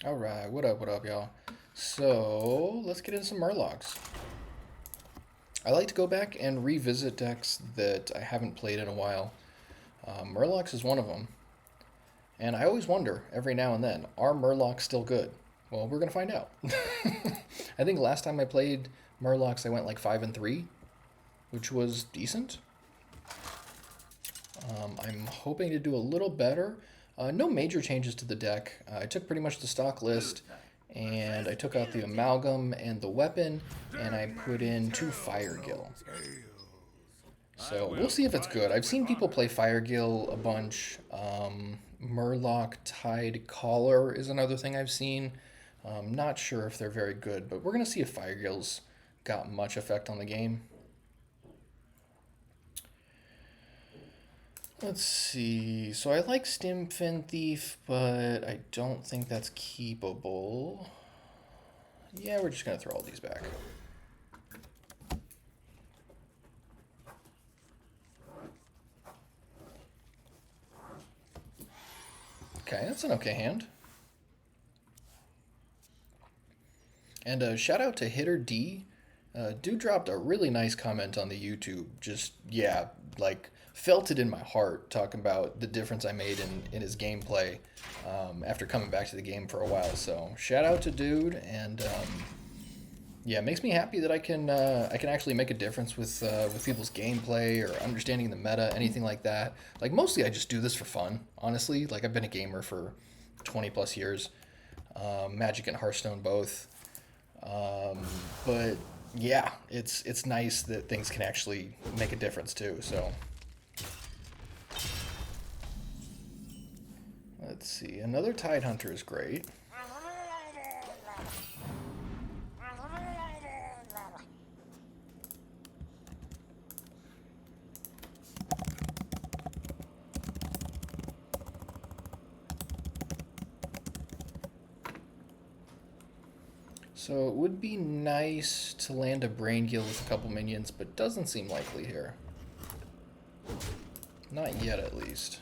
Alright, what up, y'all? So, let's get into some Murlocs. I like to go back and revisit decks that I haven't played in a while. Murlocs is one of them. And I always wonder, every now and then, are Murlocs still good? Well, we're going to find out. I think last time I played Murlocs, I went like 5-3, which was decent. I'm hoping to do a little better. No major changes to the deck. I took pretty much the stock list, and I took out the amalgam and the weapon, and I put in 2 Firegill. So we'll see if it's good. I've seen people play Firegill a bunch. Murloc Tide Caller is another thing I've seen. Not sure if they're very good, but we're going to see if Firegill's got much effect on the game. Let's see. So I like Stimfin Thief, but I don't think that's keepable. Yeah, we're just going to throw all these back. Okay, that's an okay hand. And shout out to Hitter D. Dude dropped a really nice comment on the YouTube. Just, yeah, like, felt it in my heart, talking about the difference I made in his gameplay after coming back to the game for a while. So shout out to dude, and yeah, it makes me happy that I can actually make a difference with people's gameplay or understanding the meta, anything like that. Like, mostly I just do this for fun, honestly. Like, I've been a gamer for 20 plus years, Magic and Hearthstone both. But yeah, it's nice that things can actually make a difference too. So let's see. Another Tide Hunter is great. So it would be nice to land a Brain Gill with a couple minions, but doesn't seem likely here. Not yet, at least.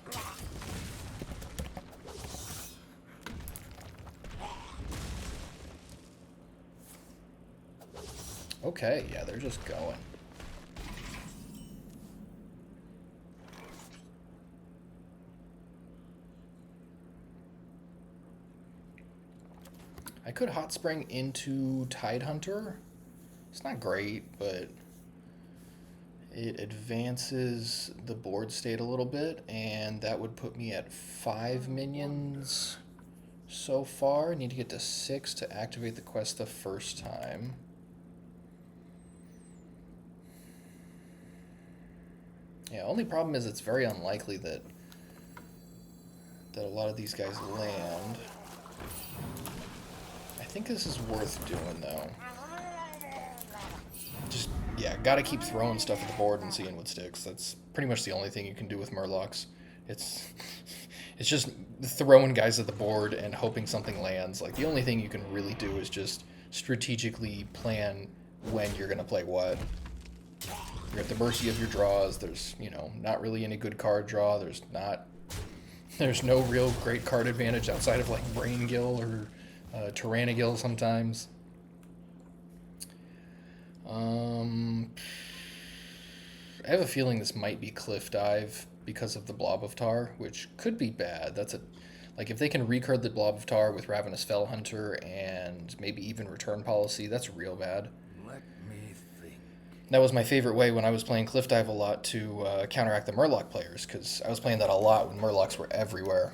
Okay, yeah, they're just going. I could Hot Spring into Tide Hunter. It's not great, but it advances the board state a little bit, and that would put me at 5 minions so far. I need to get to 6 to activate the quest the first time. Yeah, only problem is it's very unlikely that a lot of these guys land. I think this is worth doing, though. Just, yeah, gotta keep throwing stuff at the board and seeing what sticks. That's pretty much the only thing you can do with Murlocs. It's just throwing guys at the board and hoping something lands. Like, the only thing you can really do is just strategically plan when you're gonna play what. You're at the mercy of your draws. There's, not really any good card draw. There's no real great card advantage outside of, like, Brain Gill or Tyrannigill sometimes. I have a feeling this might be Cliff Dive because of the Blob of Tar, which could be bad. Like, if they can recurd the Blob of Tar with Ravenous Fell Hunter and maybe even Return Policy, that's real bad. Let me think. That was my favorite way when I was playing Cliff Dive a lot to counteract the Murloc players, because I was playing that a lot when Murlocs were everywhere.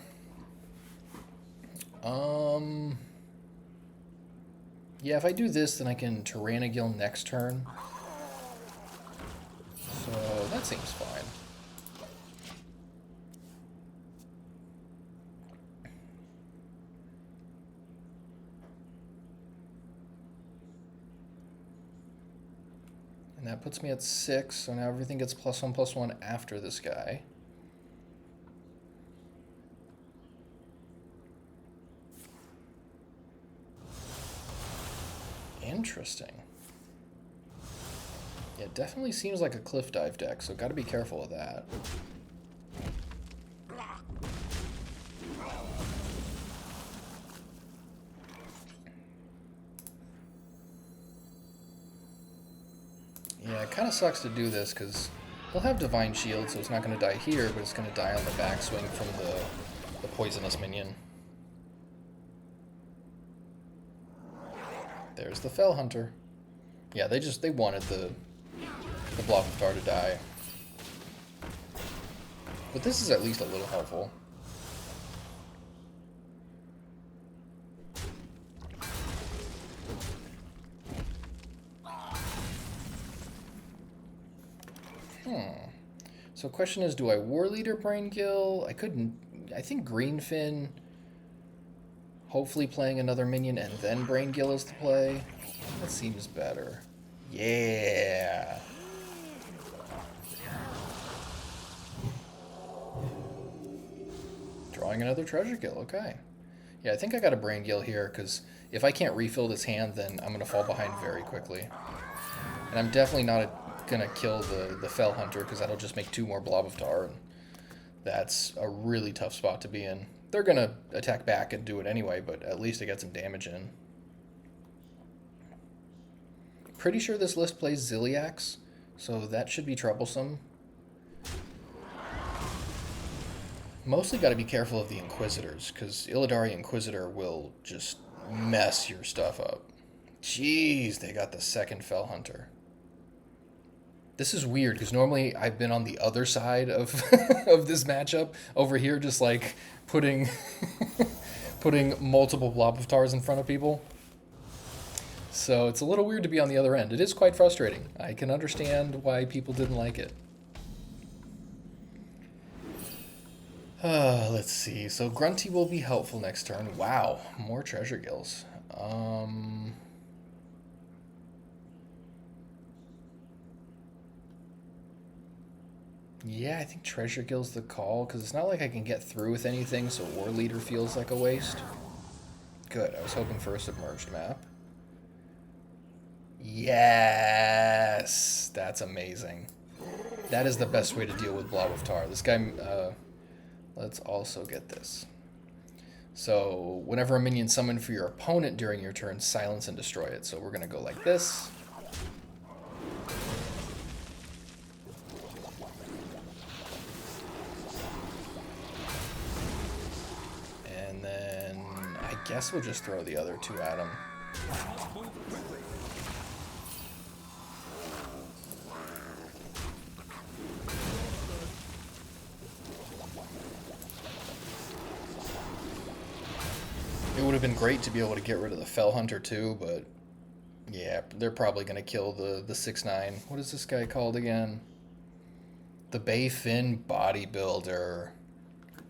Yeah, if I do this, then I can Tyrannigill next turn. So that seems fine. And that puts me at 6, so now everything gets +1/+1 after this guy. Interesting. Yeah, it definitely seems like a Cliff Dive deck, so gotta be careful of that. Yeah, it kind of sucks to do this because he'll have Divine Shield, so it's not going to die here, but it's going to die on the backswing from the poisonous minion. There's the Fell Hunter. Yeah, they wanted the Blob of Tar to die. But this is at least a little helpful. So question is, do I War Leader Braingill? I think Greenfin, hopefully playing another minion and then Braingill is the play. That seems better. Yeah. Drawing another Treasure Gill, okay. Yeah, I think I got a Braingill here, because if I can't refill this hand, then I'm going to fall behind very quickly. And I'm definitely not going to kill the Fell Hunter, because that'll just make 2 more Blob of Tar, and that's a really tough spot to be in. They're going to attack back and do it anyway, but at least I get some damage in. Pretty sure this list plays Ziliax, so that should be troublesome. Mostly got to be careful of the Inquisitors, because Illidari Inquisitor will just mess your stuff up. Jeez, they got the second Fell Hunter. This is weird, because normally I've been on the other side of of this matchup, over here just like putting putting multiple Blob of Tars in front of people. So it's a little weird to be on the other end. It is quite frustrating. I can understand why people didn't like it. Let's see. So Grunty will be helpful next turn. Wow, more Treasure Gills. Yeah, I think Treasure Gill's the call, because it's not like I can get through with anything, so War Leader feels like a waste. Good, I was hoping for a submerged map. Yes! That's amazing. That is the best way to deal with Blob of Tar. This guy, let's also get this. So, whenever a minion summoned for your opponent during your turn, silence and destroy it. So we're going to go like this. And then I guess we'll just throw the other 2 at him. It would have been great to be able to get rid of the Fell Hunter too, but yeah, they're probably going to kill the 6/9. What is this guy called again? The Bay Fin Bodybuilder.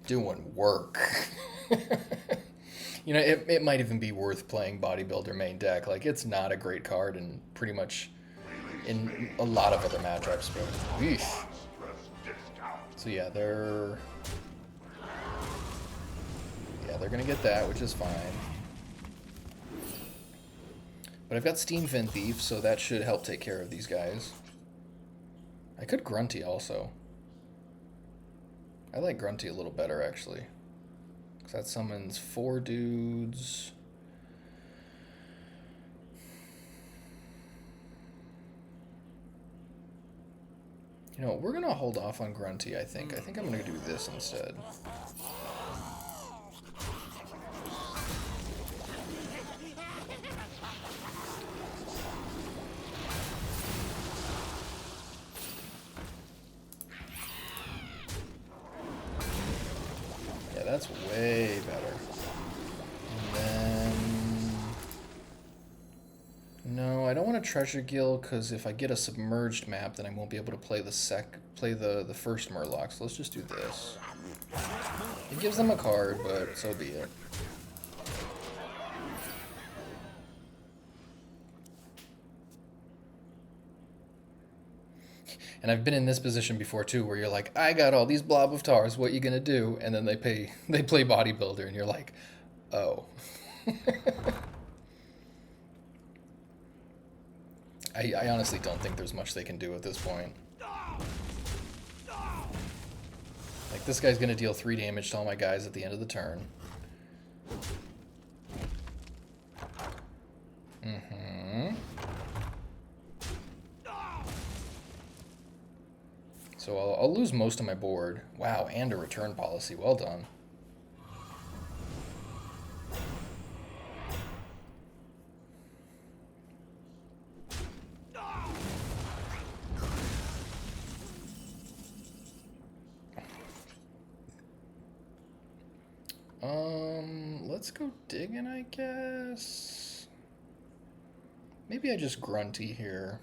Doing work. You know, it might even be worth playing Bodybuilder main deck. Like, it's not a great card in pretty much in a lot of other matchups, but eesh. So yeah, they're going to get that, which is fine. But I've got Steamfin Thief, so that should help take care of these guys. I could Grunty also. I like Grunty a little better, actually. Because that summons 4 dudes. You know, we're going to hold off on Grunty, I think. I think I'm going to do this instead. That's way better. And then... No, I don't want a Treasure Gill, because if I get a submerged map, then I won't be able to play the first Murloc. So let's just do this. It gives them a card, but so be it. And I've been in this position before too, where you're like, I got all these Blob of Tars, what you gonna do? And then they play Bodybuilder, and you're like, oh. I honestly don't think there's much they can do at this point. Like, this guy's gonna deal 3 damage to all my guys at the end of the turn. So I'll lose most of my board. Wow, and a return policy. Well done. Let's go digging, I guess. Maybe I just grunty here.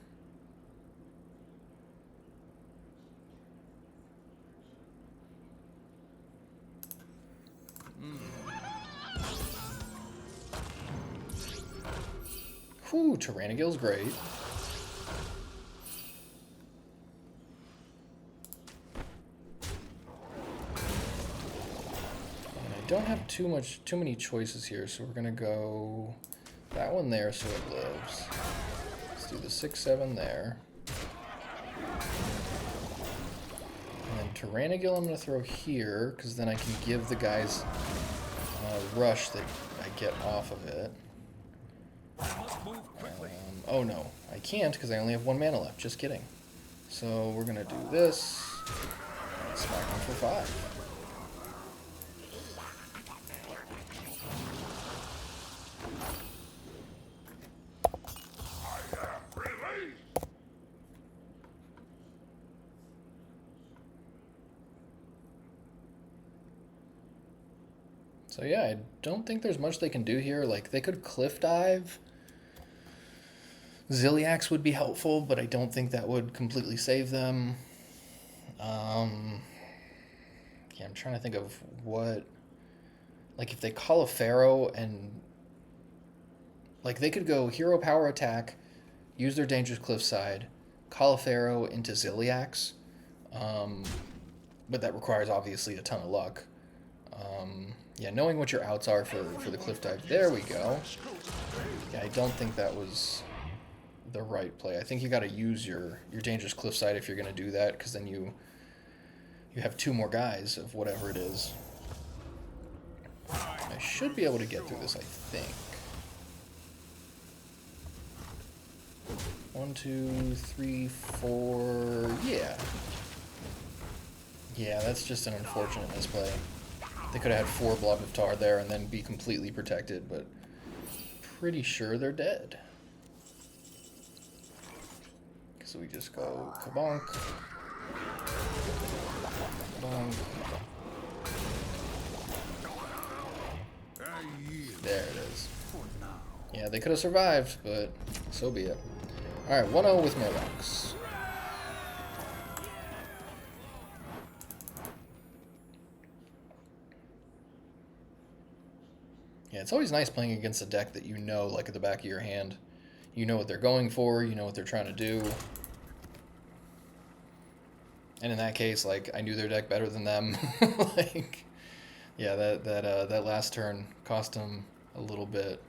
Whew, Tyrannigil's great. And I don't have too many choices here, so we're gonna go that one there so it lives. Let's do the 6/7 there. And then Tyrannigil I'm gonna throw here, because then I can give the guys rush that I get off of it. Oh no, I can't because I only have 1 mana left. Just kidding. So we're gonna do this. And smack him for 5. So yeah, I don't think there's much they can do here. Like, they could cliff dive. Ziliax would be helpful, but I don't think that would completely save them. Yeah, I'm trying to think of what... Like, if they call a Pharaoh and... Like, they could go hero power attack, use their dangerous cliffside, call a Pharaoh into Ziliax. But that requires, obviously, a ton of luck. Yeah, knowing what your outs are for the cliff dive. There we go. Yeah, I don't think that was the right play. I think you got to use your dangerous cliffside if you're going to do that, because then you have 2 more guys of whatever it is. I should be able to get through this, I think. 1, 2, 3, 4. Yeah. Yeah, that's just an unfortunate misplay. They could have had 4 Blob of Tar there and then be completely protected, but pretty sure they're dead. So we just go kabonk. Kabonk. There it is. Yeah, they could have survived, but so be it. Alright, 1-0 with Murlocs. Yeah, it's always nice playing against a deck that you know, like, at the back of your hand. You know what they're going for, you know what they're trying to do. And in that case, like, I knew their deck better than them. Like, yeah, that last turn cost them a little bit.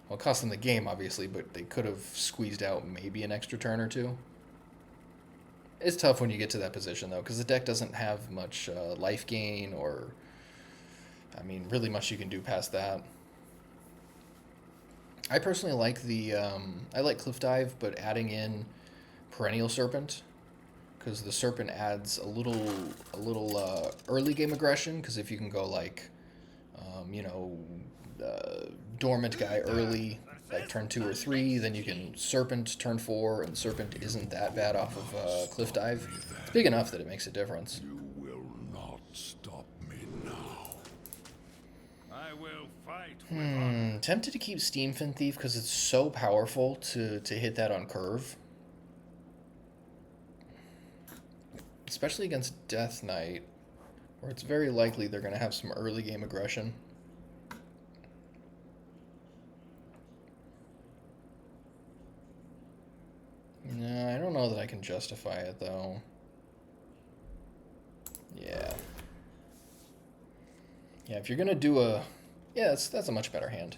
Well, it cost them the game, obviously, but they could have squeezed out maybe an extra turn or 2. It's tough when you get to that position, though, because the deck doesn't have much life gain or... I mean, really much you can do past that. I personally like the... I like Cliff Dive, but adding in Perennial Serpent, because the Serpent adds a little early game aggression, because if you can go, like, you know, Dormant guy early, like turn 2 or 3, then you can Serpent turn 4, and Serpent isn't that bad off of Cliff Dive. It's big enough that it makes a difference. You will not stop me now. I will fight with honor. Tempted to keep Steamfin Thief because it's so powerful to hit that on curve. Especially against Death Knight, where it's very likely they're going to have some early game aggression. No, I don't know that I can justify it, though. Yeah. Yeah, if you're going to do a... Yeah, that's a much better hand.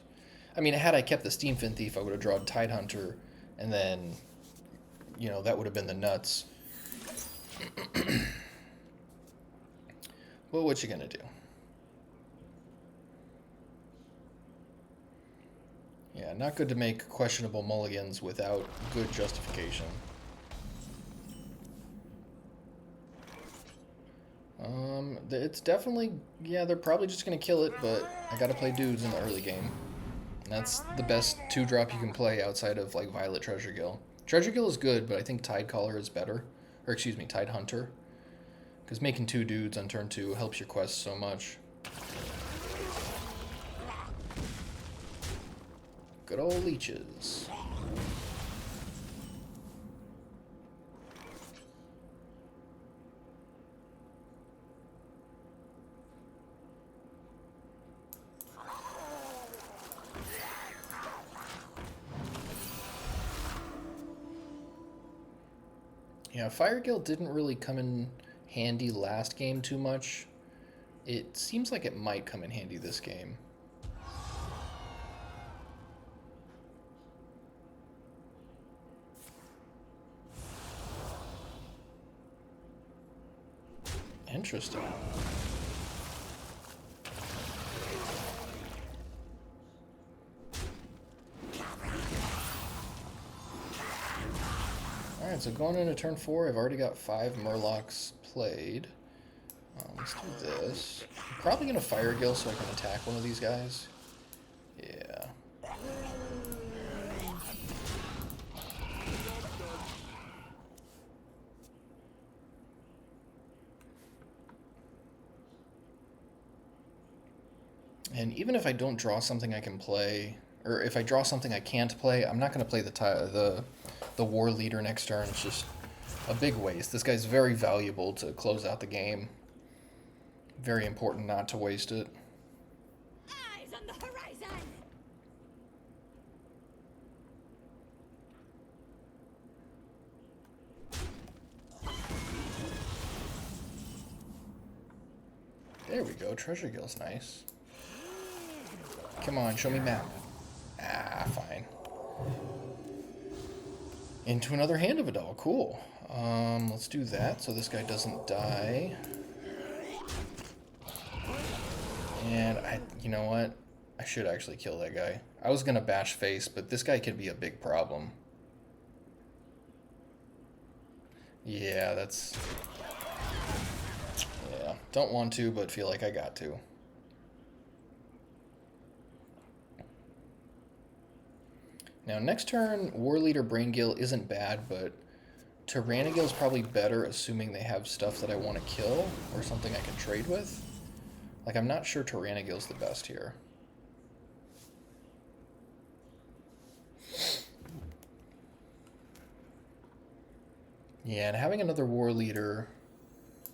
I mean, had I kept the Steamfin Thief, I would have drawn Tidehunter, and then, you know, that would have been the nuts. Well, what you gonna do? Yeah, not good to make questionable mulligans without good justification. It's definitely, yeah, they're probably just gonna kill it, but I gotta play dudes in the early game. And that's the best 2-drop you can play outside of, like, Violet Treasure Gill. Treasure Gill is good, but I think Tide Caller is better. Or, excuse me, Tide Hunter. Because making 2 dudes on turn 2 helps your quest so much. Good old leeches. Yeah, Fire Guild didn't really come in handy last game too much. It seems like it might come in handy this game. Interesting. Alright, so going into turn 4, I've already got 5 Murlocs played. Let's do this. I'm probably going to Fire Guild so I can attack one of these guys. Yeah. And even if I don't draw something I can play, or if I draw something I can't play, I'm not going to play the War Leader next turn. It's just a big waste. This guy's very valuable to close out the game. Very important not to waste it. Eyes on the horizon. There we go. Treasure Guild's nice. Come on, show me map. Ah, fine. Into another Hand of Adal. Cool. Let's do that so this guy doesn't die. And you know what? I should actually kill that guy. I was gonna bash face, but this guy could be a big problem. Yeah, that's... Yeah, don't want to, but feel like I got to. Now, next turn, War Leader Braingill isn't bad, but Tyrannigill's probably better, assuming they have stuff that I want to kill, or something I can trade with. Like, I'm not sure Tyrannigill's the best here. Yeah, and having another War Leader,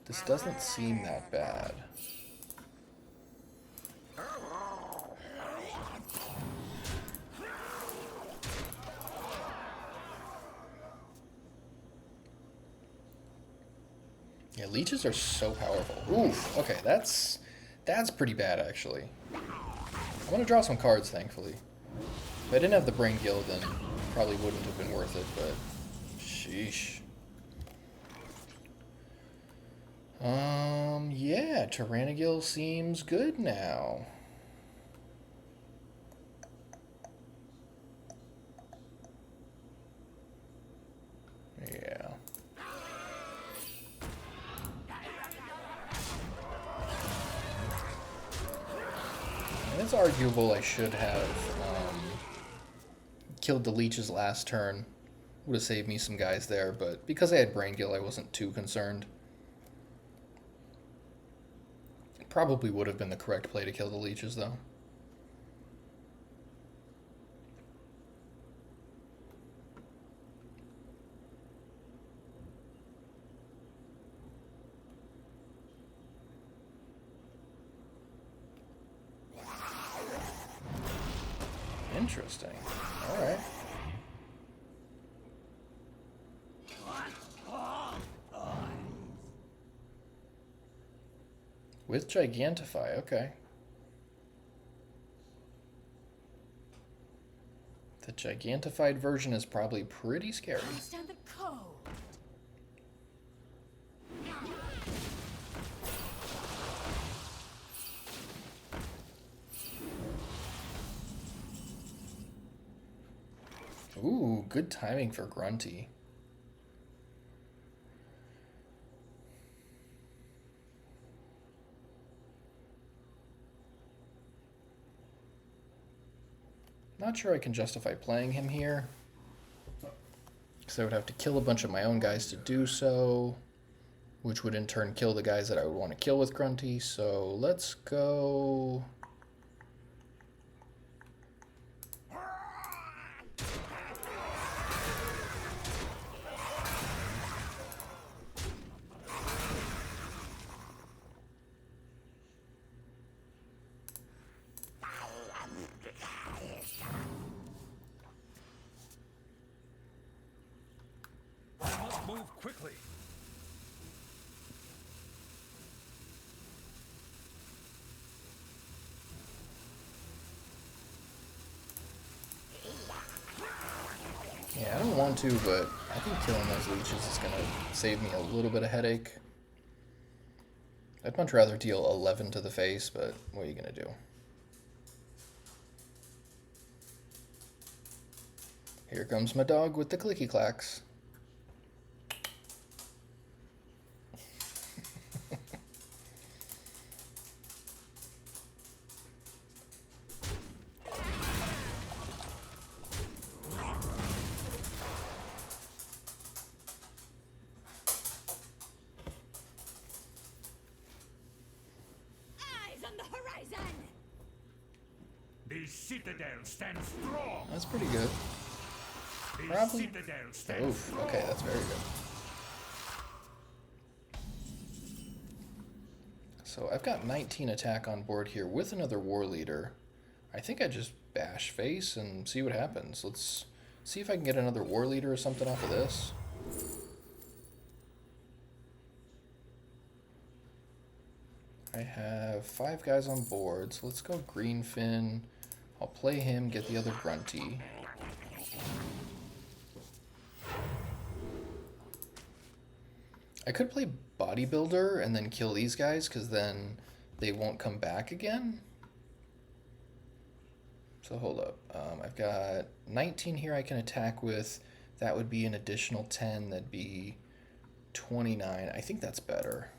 this doesn't seem that bad. Yeah, leeches are so powerful. Oof, okay, that's pretty bad, actually. I'm gonna draw some cards, thankfully. If I didn't have the Brain Guild, then probably wouldn't have been worth it, but sheesh. Yeah, Tyrannigill seems good now. Yeah. And it's arguable I should have killed the leeches last turn. Would have saved me some guys there, but because I had Brain Guild, I wasn't too concerned. Probably would have been the correct play to kill the leeches, though. Interesting. All right. With Gigantify, okay. The Gigantified version is probably pretty scary. Understand the code. Ooh, good timing for Grunty. Not sure I can justify playing him here, because I would have to kill a bunch of my own guys to do so, which would in turn kill the guys that I would want to kill with Grunty. So let's go... Move quickly. Yeah, I don't want to, but I think killing those leeches is going to save me a little bit of headache. I'd much rather deal 11 to the face, but what are you going to do? Here comes my dog with the clicky clacks. Eyes on the horizon! The citadel stands strong. That's pretty good. The Probably. citadel stands Oof, strong. okay, that's very good. So I've got 19 attack on board here with another war leader. I think I just bash face and see what happens. Let's see if I can get another war leader or something off of this. I have 5 guys on board, so let's go Greenfin. I'll play him, get the other Grunty. I could play Bodybuilder and then kill these guys, because then they won't come back again. So hold up. I've got 19 here I can attack with. That would be an additional 10. That'd be 29. I think that's better.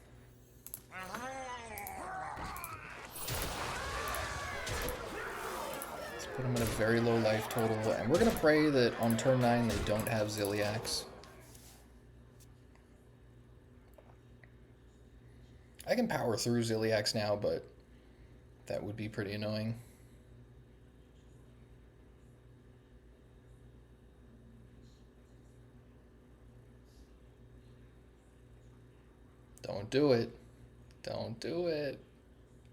Let's put them at a very low life total. And we're going to pray that on turn 9 they don't have Ziliax. I can power through Ziliax now, but that would be pretty annoying. Don't do it. Don't do it.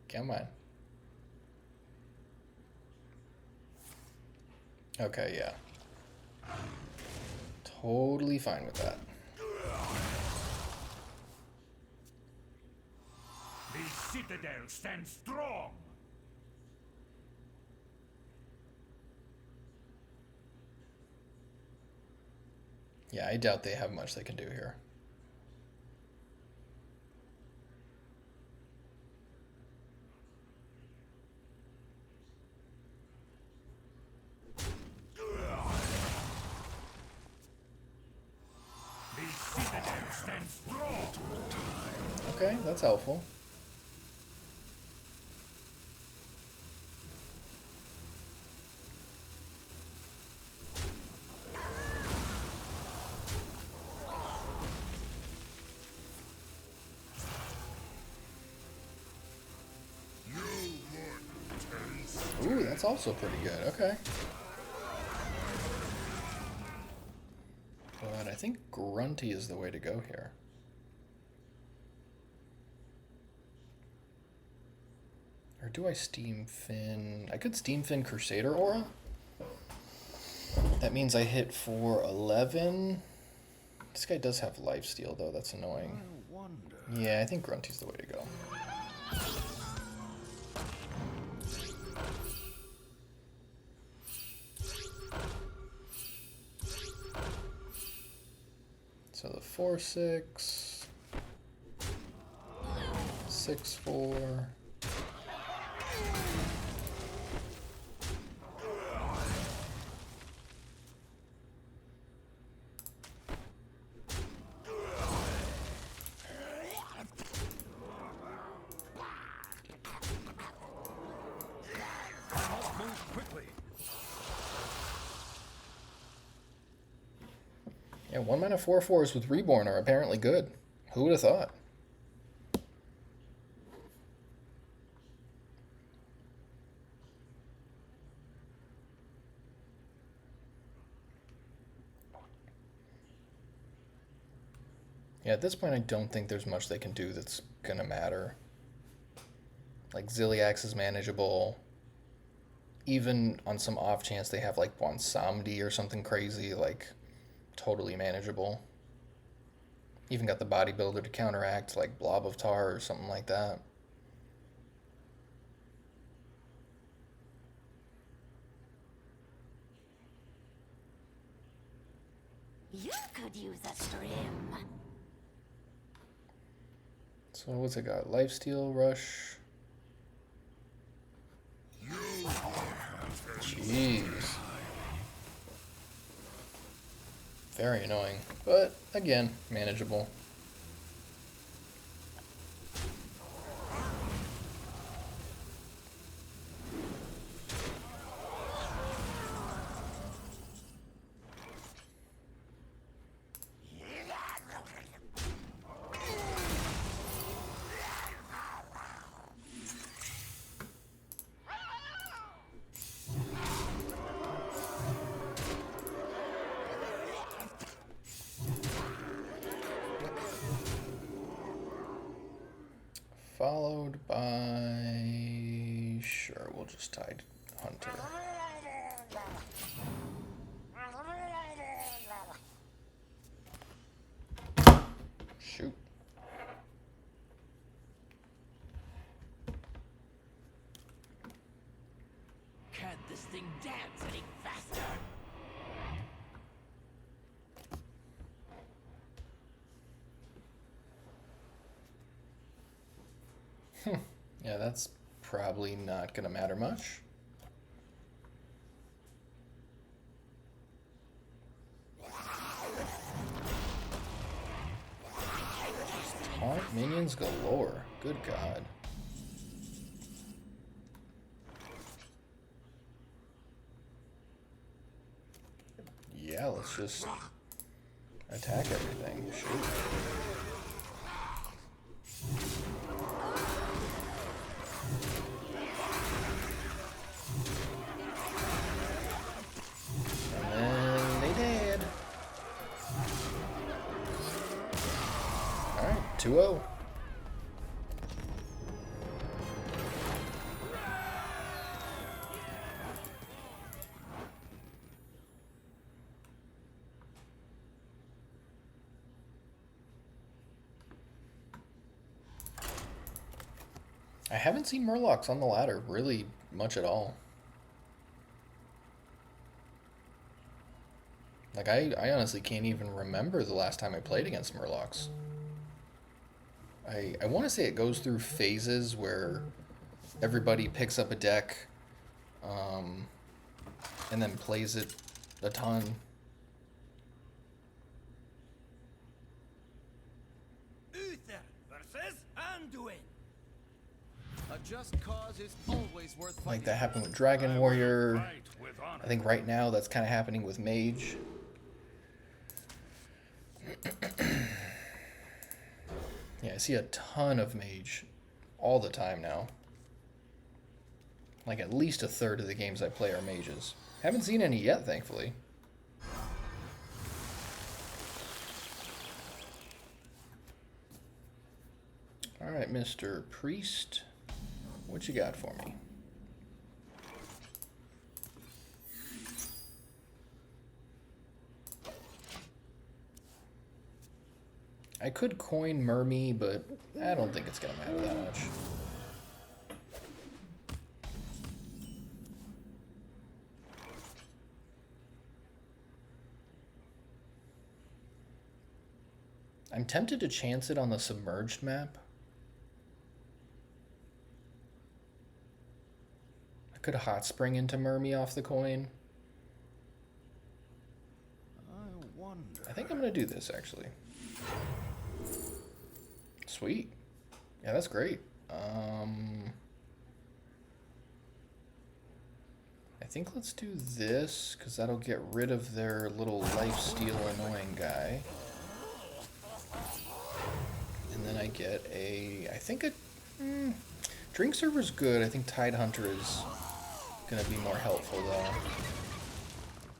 Come on. Okay, yeah. Totally fine with that. The citadel stands strong. Yeah, I doubt they have much they can do here. The citadel stands strong. Okay, that's helpful. Ooh, that's also pretty good. Okay. But I think Grunty is the way to go here. Or do I Steam Fin? I could Steam Fin Crusader Aura. That means I hit for 11. This guy does have lifesteal though, that's annoying. Yeah, I think Grunty's the way to go. So the 4/6, 6/4. Move quickly. Yeah, 1 mana 4/4s with Reborn are apparently good. Who would have thought? Yeah, at this point, I don't think there's much they can do that's gonna matter. Like, Ziliax is manageable. Even on some off chance they have, like, Bonsomdi or something crazy, like, totally manageable. Even got the Bodybuilder to counteract, like, Blob of Tar or something like that. You could use a trim. So what's it got? Lifesteal, Rush. Jeez. Very annoying. But, again, manageable. Followed by... Sure, we'll just tide Hunter. Shoot. Can't this thing dance any faster? Yeah, that's probably not gonna matter much. Taunt minions galore. Good God. Yeah, let's just attack everything. Shoot. And they did. Alright, 2-0. I haven't seen Murlocs on the ladder really much at all. Like, I honestly can't even remember the last time I played against Murlocs. I want to say it goes through phases where everybody picks up a deck and then plays it a ton. Uther versus Anduin. A just cause is always worth fighting. Like that happened with Dragon Warrior. I think right now that's kind of happening with Mage. Yeah, I see a ton of Mage all the time now. Like at least a third of the games I play are Mages. Haven't seen any yet, thankfully. Alright, Mr. Priest. What you got for me? I could coin Mermy, but I don't think it's going to matter that much. I'm tempted to chance it on the submerged map. I could hot spring into Mermy off the coin. I wonder. I think I'm going to do this, actually. Sweet. Yeah, that's great. I think let's do this, because that'll get rid of their little lifesteal annoying guy. And then I get I think a Drink Server's good. I think Tide Hunter is going to be more helpful, though.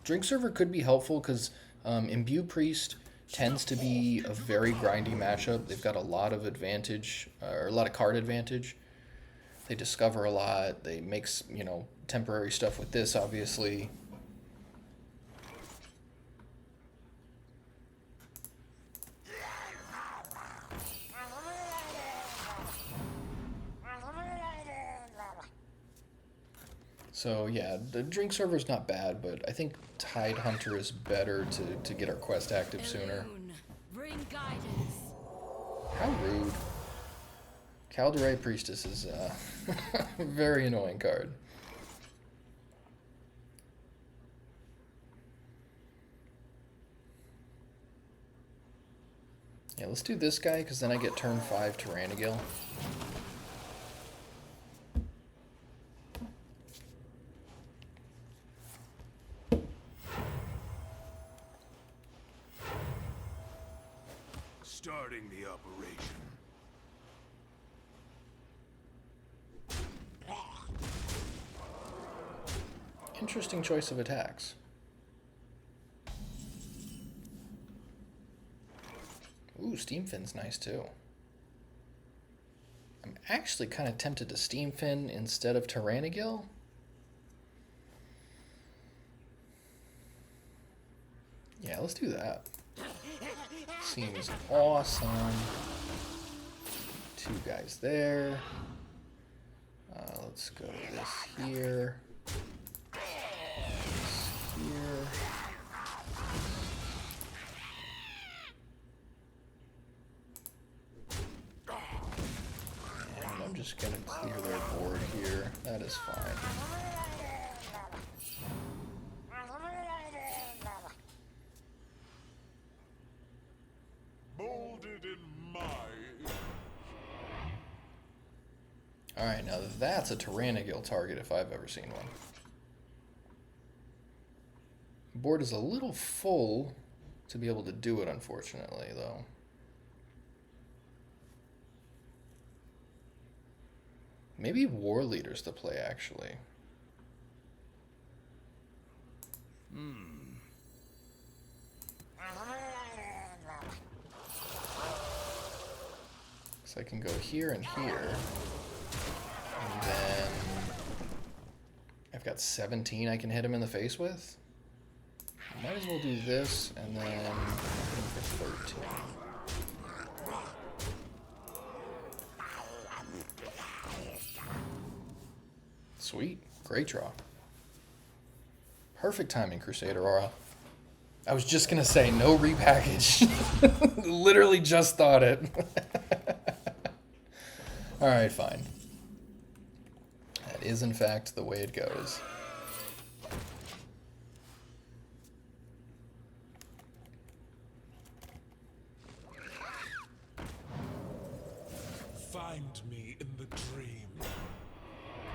Drink Server could be helpful, because Imbue Priest tends to be a very grindy matchup. They've got a lot of advantage, or a lot of card advantage. They discover a lot. They make, you know, temporary stuff with this, obviously. So yeah, the Drink Server's not bad, but I think Tide Hunter is better to get our quest active sooner. Bring guidance. How rude. Calderay Priestess is a very annoying card. Yeah, let's do this guy, because then I get turn 5 Tyrannigil. Starting the operation. Interesting choice of attacks. Ooh, Steamfin's nice too. I'm actually kind of tempted to Steamfin instead of Tyrannigil. Yeah, let's do that. Seems awesome. 2 guys there. Let's go to this here. This here. And I'm just gonna clear their board here. That is fine. Molded in my... Alright, now that's a Tyrannigil target if I've ever seen one. Board is a little full to be able to do it, unfortunately, though. Maybe War Leader's the play, actually. So I can go here and here. And then I've got 17 I can hit him in the face with. Might as well do this, and then hit him for 13. Sweet. Great draw. Perfect timing, Crusader Aura. I was just going to say, no repackage. Literally just thought it. Alright, fine. That is, in fact, the way it goes. Find me in the dream.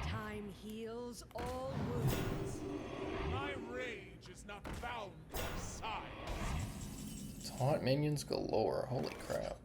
Time heals all wounds. My rage is not bound by size. Taunt minions galore. Holy crap.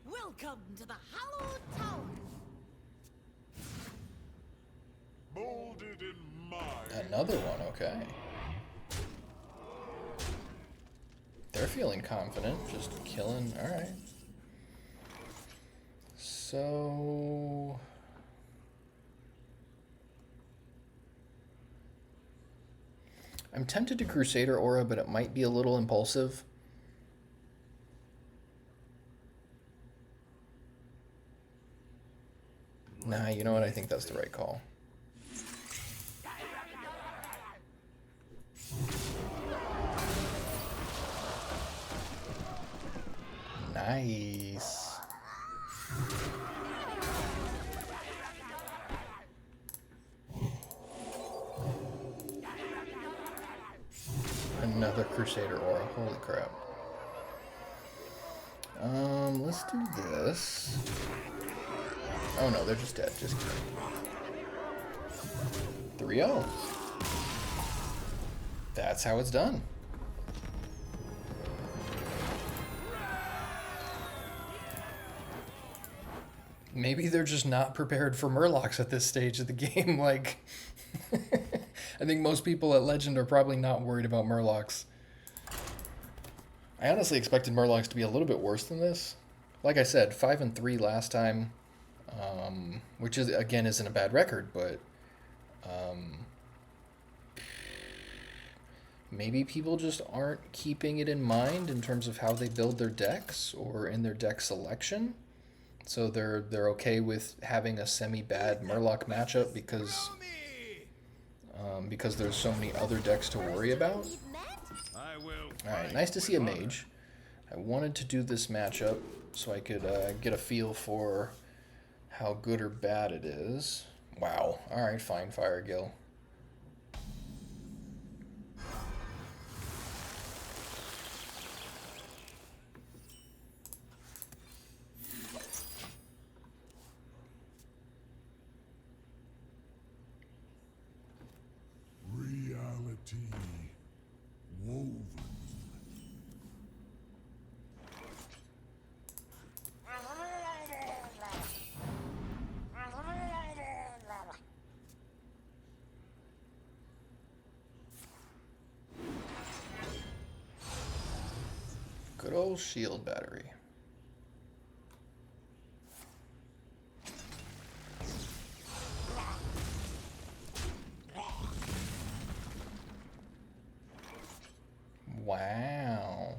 Welcome to the Hallowed Tower. Molded in my... Another one, okay. They're feeling confident, just killing. Alright. So... I'm tempted to Crusader Aura, but it might be a little impulsive. Nah, you know what? I think that's the right call. Nice. Another Crusader Aura. Holy crap. Let's do this. Oh no, they're just dead. Just kidding. 3-0. That's how it's done. Maybe they're just not prepared for Murlocs at this stage of the game. Like, I think most people at Legend are probably not worried about Murlocs. I honestly expected Murlocs to be a little bit worse than this. Like I said, 5-3 last time, which is again isn't a bad record, but maybe people just aren't keeping it in mind in terms of how they build their decks or in their deck selection. So they're okay with having a semi-bad Murloc matchup because there's so many other decks to worry about. Alright, nice to see a mage. I wanted to do this matchup so I could get a feel for how good or bad it is. Wow. Alright, fine, Firegill. Reality woven. Good old shield battery. Wow.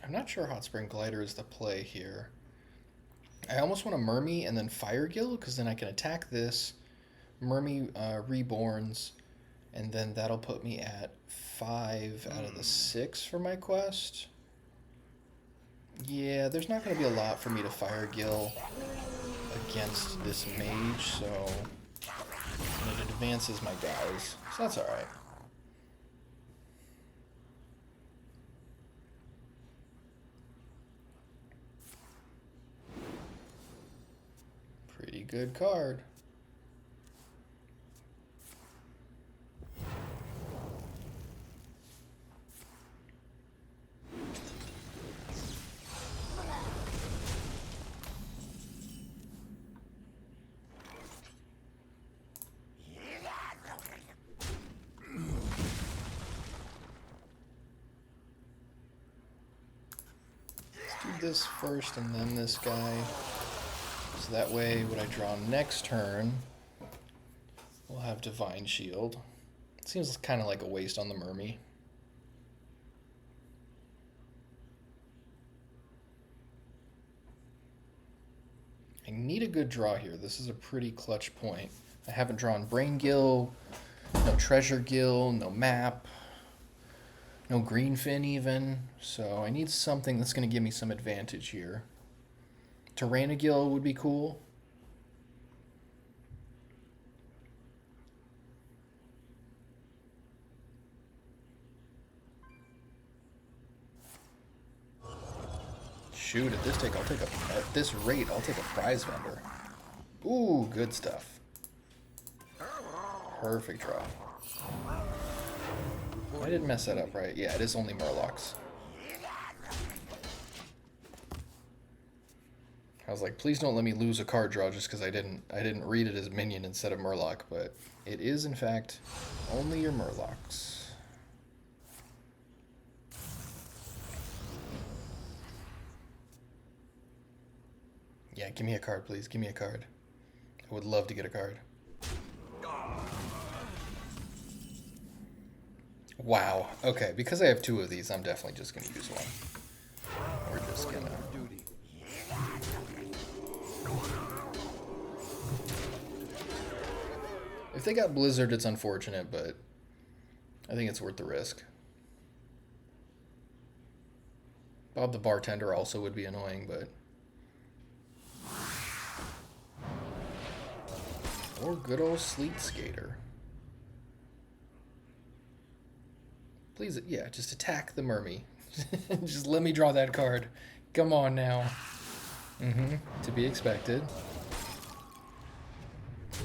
I'm not sure Hot Spring Glider is the play here. I almost want a Murmy and then Firegill, because then I can attack this. Murmy reborns, and then that'll put me at 5 out of the 6 for my quest. Yeah, there's not going to be a lot for me to Firegill against this mage, so and it advances my guys, so that's alright. Pretty good card. Let's do this first and then this guy. So that way, what I draw next turn, we'll have Divine Shield. It seems kind of like a waste on the Murmy. I need a good draw here. This is a pretty clutch point. I haven't drawn Brain Gill, no Treasure Gill, no map, no Greenfin even. So I need something that's going to give me some advantage here. Tyrannogill would be cool. Shoot, at this rate, I'll take a prize vendor. Ooh, good stuff. Perfect draw. I didn't mess that up, right? Yeah, it is only Murlocs. I was like, please don't let me lose a card draw just because I didn't read it as minion instead of Murloc, but it is in fact only your Murlocs. Yeah, give me a card, please. Give me a card. I would love to get a card. Wow. Okay, because I have two of these, I'm definitely just going to use one. We're just going to... If they got Blizzard, it's unfortunate, but I think it's worth the risk. Bob the Bartender also would be annoying, but... Or good old Sleet Skater. Please, yeah, just attack the Mermy. Just let me draw that card. Come on now. To be expected.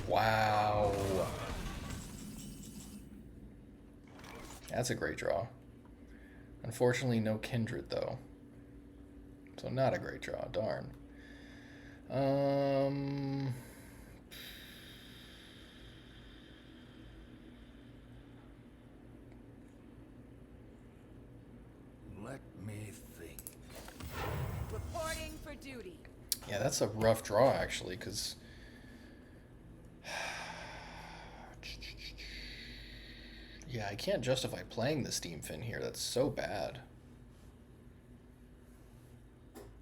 Wow. That's a great draw. Unfortunately, no Kindred, though. So not a great draw, darn. Let me think. Reporting for duty. Yeah, that's a rough draw, actually, because... Yeah, I can't justify playing the Steam Fin here. That's so bad.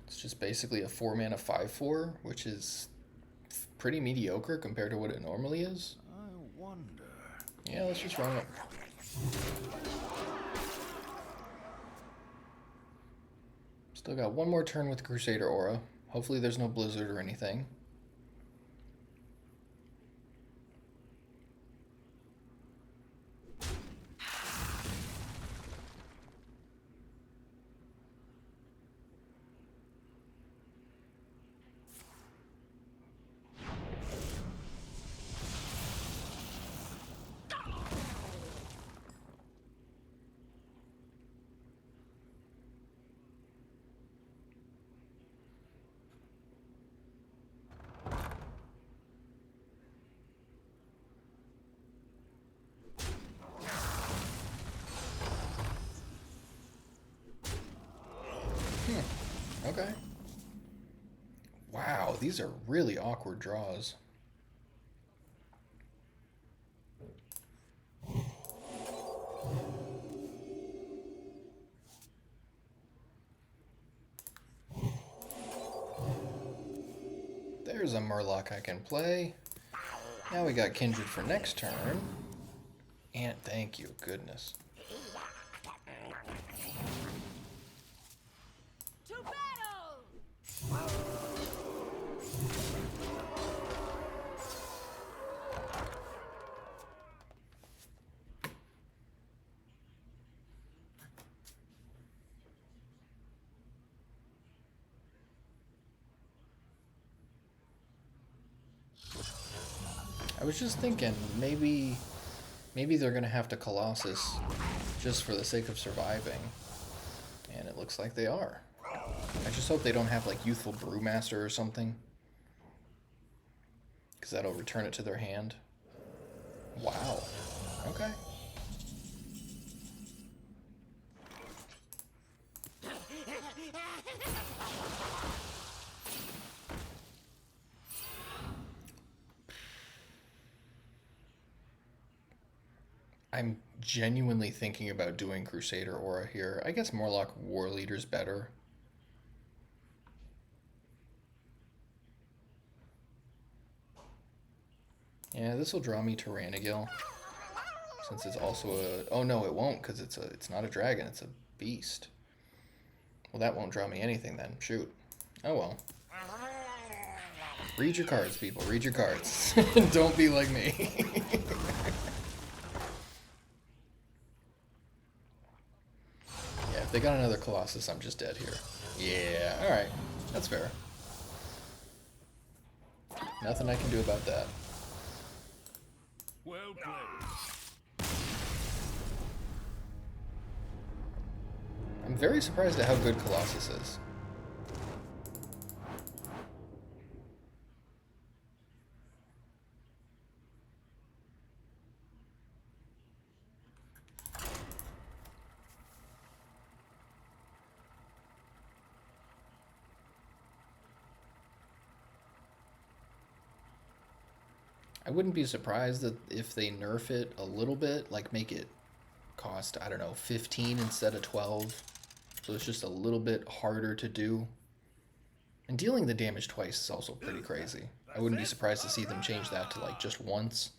It's just basically a 4-mana 5/4, which is pretty mediocre compared to what it normally is. I wonder. Yeah, let's just run it. Still got one more turn with Crusader Aura. Hopefully there's no Blizzard or anything. Okay. Wow, these are really awkward draws. There's a Murloc I can play. Now we got Kindred for next turn. And thank you, goodness. To battle! I was just thinking, maybe they're gonna have to Colossus just for the sake of surviving. And it looks like they are. I just hope they don't have like Youthful Brewmaster or something, because that'll return it to their hand. Wow. Okay. I'm genuinely thinking about doing Crusader Aura here. I guess Murloc War Leader's better. Yeah, this will draw me Tyrannigil, since it's also a... Oh no, it won't, because it's not a dragon, it's a beast. Well, that won't draw me anything then. Shoot. Oh well. Read your cards, people. Read your cards. Don't be like me. Yeah, if they got another Colossus, I'm just dead here. Yeah, alright. That's fair. Nothing I can do about that. Well played. I'm very surprised at how good Colossus is. I wouldn't be surprised that if they nerf it a little bit, like make it cost, I don't know, 15 instead of 12. So it's just a little bit harder to do. And dealing the damage twice is also pretty crazy. I wouldn't be surprised to see them change that to like just once.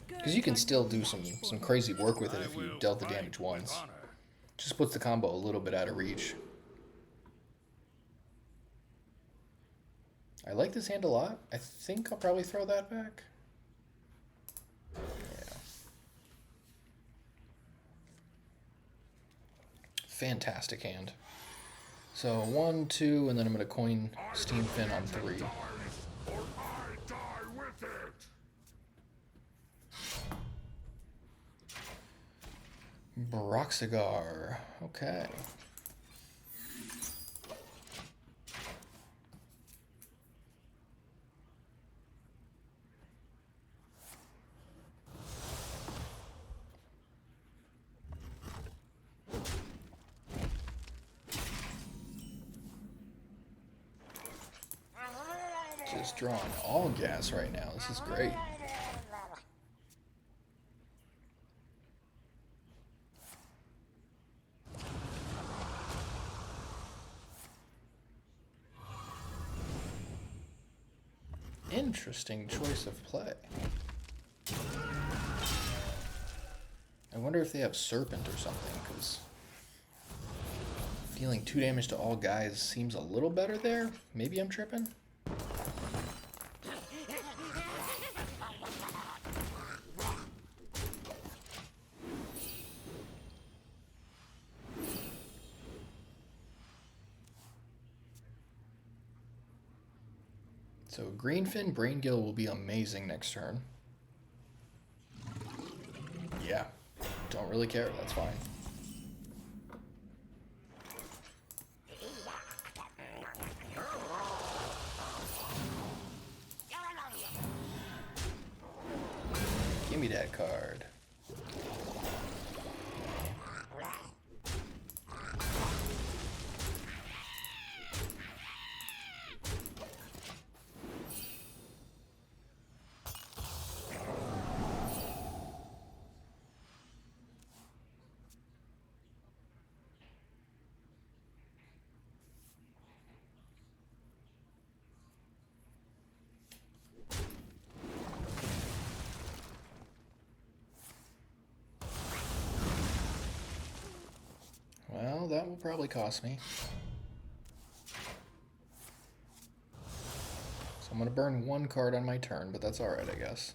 Because you can still do some crazy work with it if you dealt the damage once. Just puts the combo a little bit out of reach. I like this hand a lot. I think I'll probably throw that back. Yeah. Fantastic hand. So 1, 2, and then I'm going to coin Steam Fin on 3. Broxigar. Okay. Just drawing all gas right now. This is great. Interesting choice of play. I wonder if they have Serpent or something, because dealing 2 damage to all guys seems a little better there. Maybe I'm tripping? So Greenfin Braingill will be amazing next turn. Yeah, don't really care, that's fine. Give me that card. Well, that will probably cost me. So I'm going to burn 1 card on my turn, but that's alright, I guess.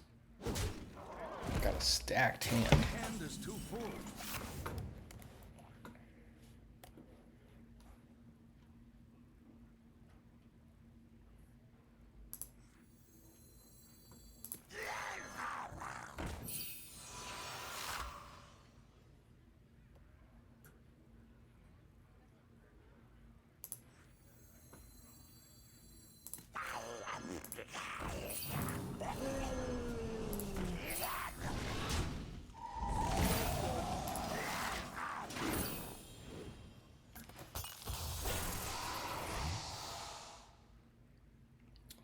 Got a stacked hand. Hand is too full.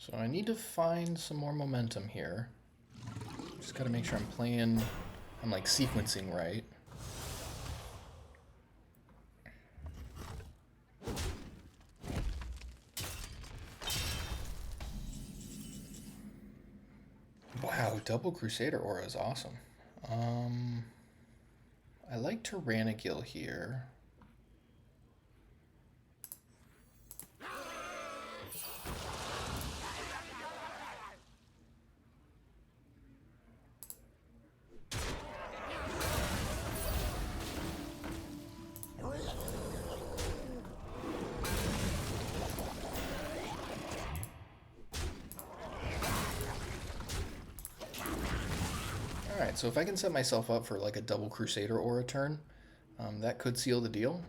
So I need to find some more momentum here. Just gotta make sure I'm like sequencing right. Wow, double Crusader Aura is awesome. I like Tyrannigill here. Alright, so if I can set myself up for like a double Crusader Aura turn, that could seal the deal.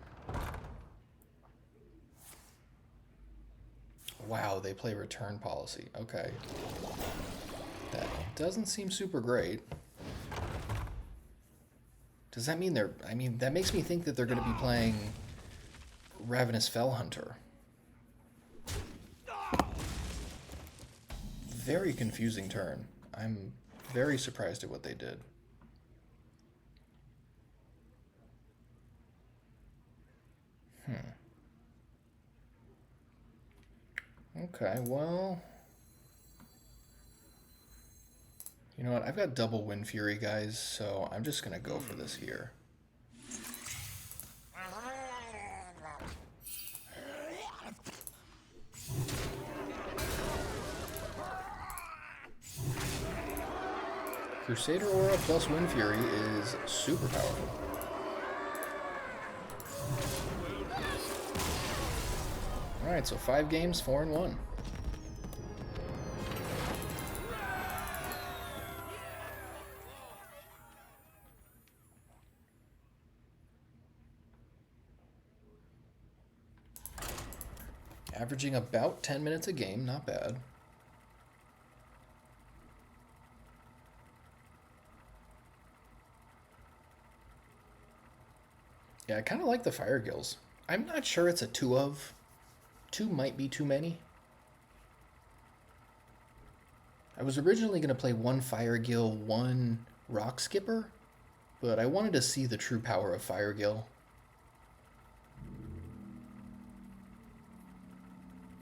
Wow, they play return policy. Okay. That doesn't seem super great. Does that mean that makes me think that they're going to be playing Ravenous Fellhunter. Very confusing turn. I'm very surprised at what they did. Okay, well... You know what? I've got double Wind Fury, guys, so I'm just gonna go for this here. Crusader Aura plus Wind Fury is super powerful. Alright, so 5 games, 4-1. Averaging about 10 minutes a game, not bad. Yeah, I kind of like the Fire Gills. I'm not sure it's a 2 of. 2 might be too many. I was originally going to play 1 Fire Gill, 1 Rock Skipper, but I wanted to see the true power of Fire Gill.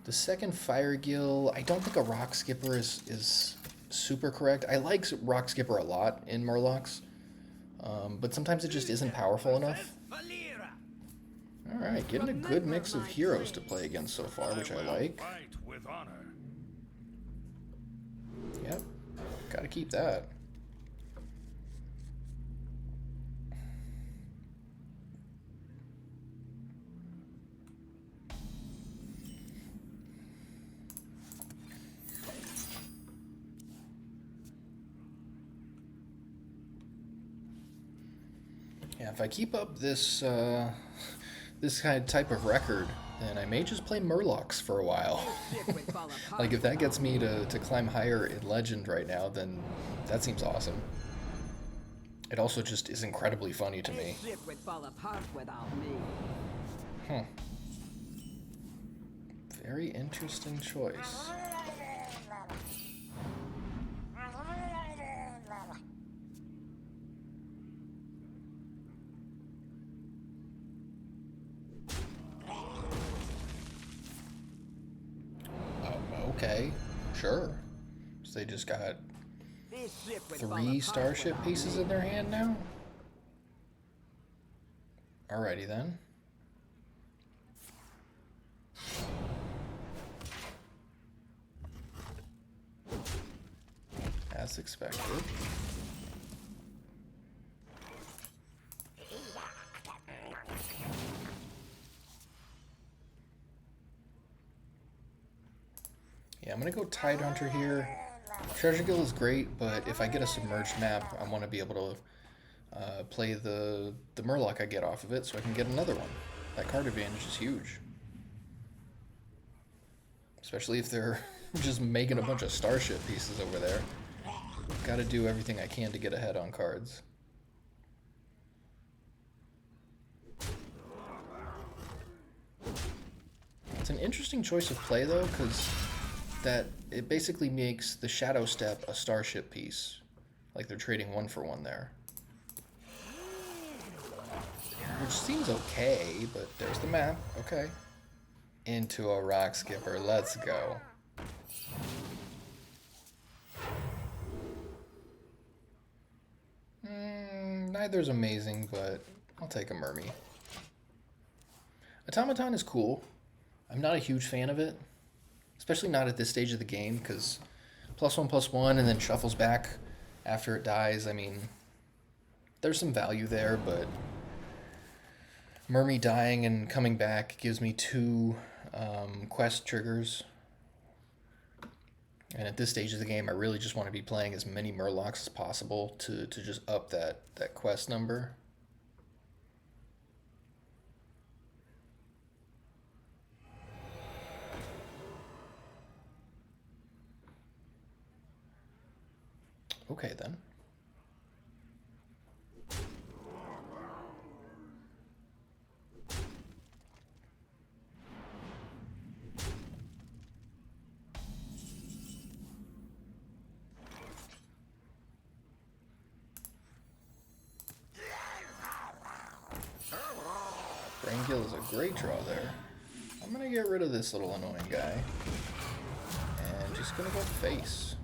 The second Fire Gill, I don't think a Rock Skipper is super correct. I like Rock Skipper a lot in Murlocs, but sometimes it just isn't powerful enough. Alright, getting a good mix of heroes to play against so far, which I like. Yep, gotta keep that. Yeah, if I keep up this this kind of type of record, then I may just play Murlocs for a while. Like, if that gets me to climb higher in Legend right now, then that seems awesome. It also just is incredibly funny to me. Huh. Very interesting choice. Okay, sure. So they just got 3 starship pieces in their hand now? Alrighty then. As expected. Yeah, I'm gonna go Tide Hunter here. Treasure Guild is great, but if I get a submerged map, I want to be able to play the Murloc I get off of it so I can get another one. That card advantage is huge. Especially if they're just making a bunch of starship pieces over there. Gotta do everything I can to get ahead on cards. It's an interesting choice of play though, because that it basically makes the Shadow Step a starship piece. Like they're trading 1 for 1 there. Which seems okay, but there's the map. Okay. Into a Rock Skipper. Let's go. Neither's amazing, but I'll take a Mermy. Automaton is cool. I'm not a huge fan of it. Especially not at this stage of the game, because +1/+1 and then shuffles back after it dies. I mean, there's some value there, but Mermy dying and coming back gives me 2 quest triggers. And at this stage of the game, I really just want to be playing as many Murlocs as possible to just up that quest number. Okay, then. Mrgl is a great draw there. I'm gonna get rid of this little annoying guy. And just gonna go face.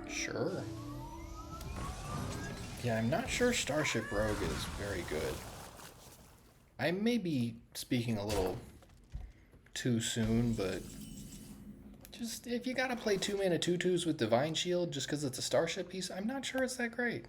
Sure. Yeah, I'm not sure Starship Rogue is very good. I may be speaking a little too soon, but just if you gotta play 2-mana 2/2s with Divine Shield just because it's a Starship piece, I'm not sure it's that great.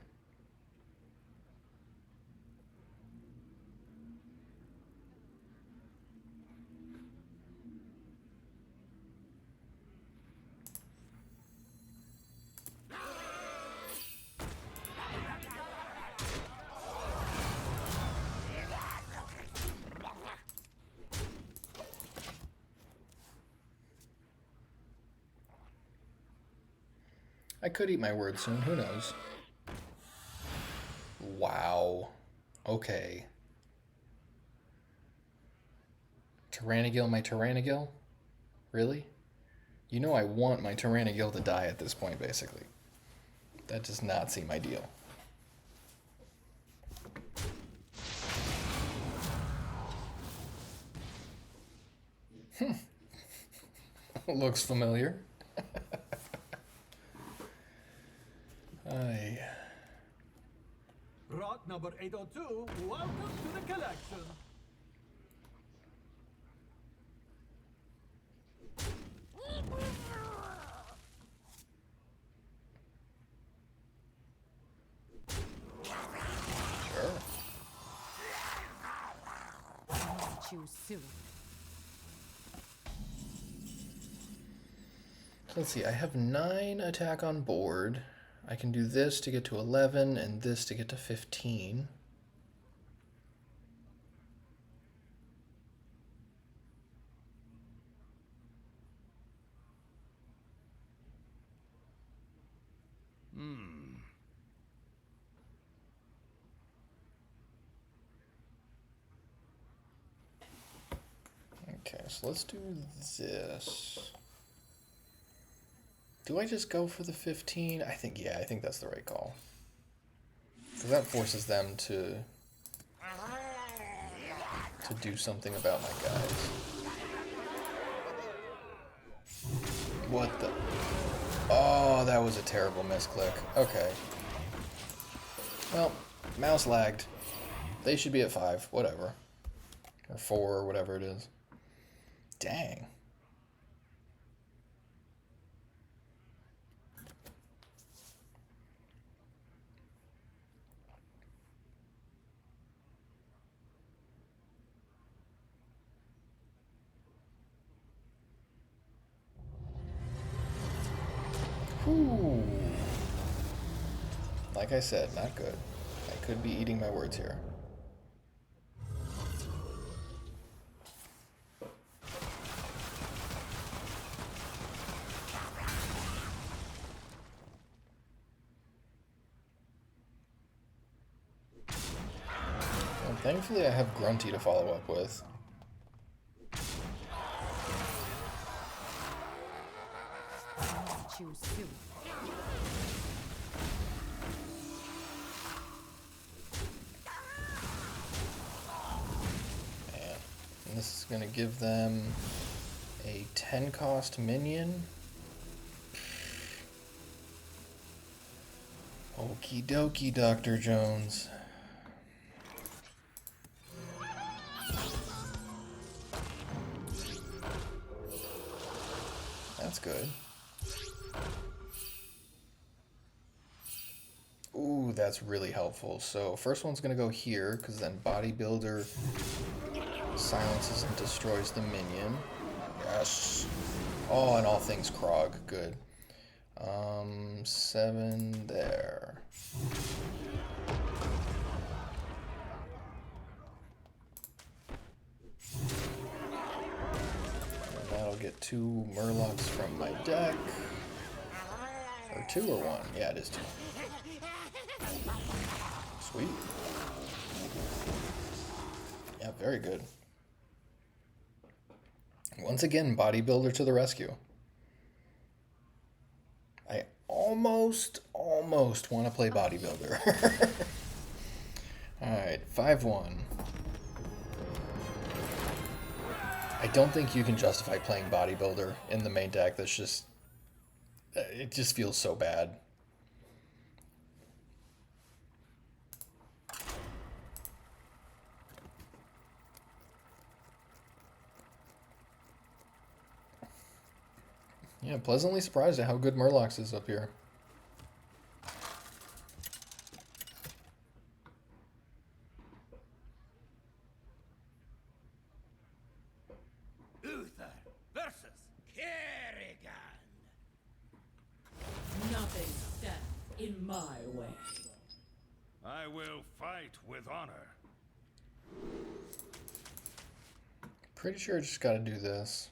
I could eat my words soon, who knows? Wow. Okay. Tyrannigill, my Tyrannigill? Really? You know I want my Tyrannigill to die at this point, basically. That does not seem ideal. Looks familiar. Aye. Rock number 802, welcome to the collection. Sure. Choose soon. Let's see, I have 9 attack on board. I can do this to get to 11 and this to get to 15. Okay, so let's do this. Do I just go for the 15? I think that's the right call. Because that forces them to do something about my guys. What the? Oh, that was a terrible misclick. Okay. Well, mouse lagged. They should be at 5, whatever. Or 4, or whatever it is. Dang. Whew. Like I said, not good. I could be eating my words here. Well, thankfully I have Grunty to follow up with. Choose soon. And this is going to give them a 10 cost minion. Okie dokie, Dr. Jones. That's good. Ooh, that's really helpful. So first one's gonna go here, because then Bodybuilder silences and destroys the minion. Yes. Oh, and all things Krog. Good. 7 there. 2 Murlocs from my deck. Or 2 or 1? Yeah, it is 2. Sweet. Yeah, very good. Once again, bodybuilder to the rescue. I almost want to play bodybuilder. Alright, 5-1. I don't think you can justify playing bodybuilder in the main deck. That's just... it just feels so bad. Yeah, pleasantly surprised at how good Murlocs is up here. Uther versus Kerrigan. Nothing stands in my way. I will fight with honor. Pretty sure I just gotta do this.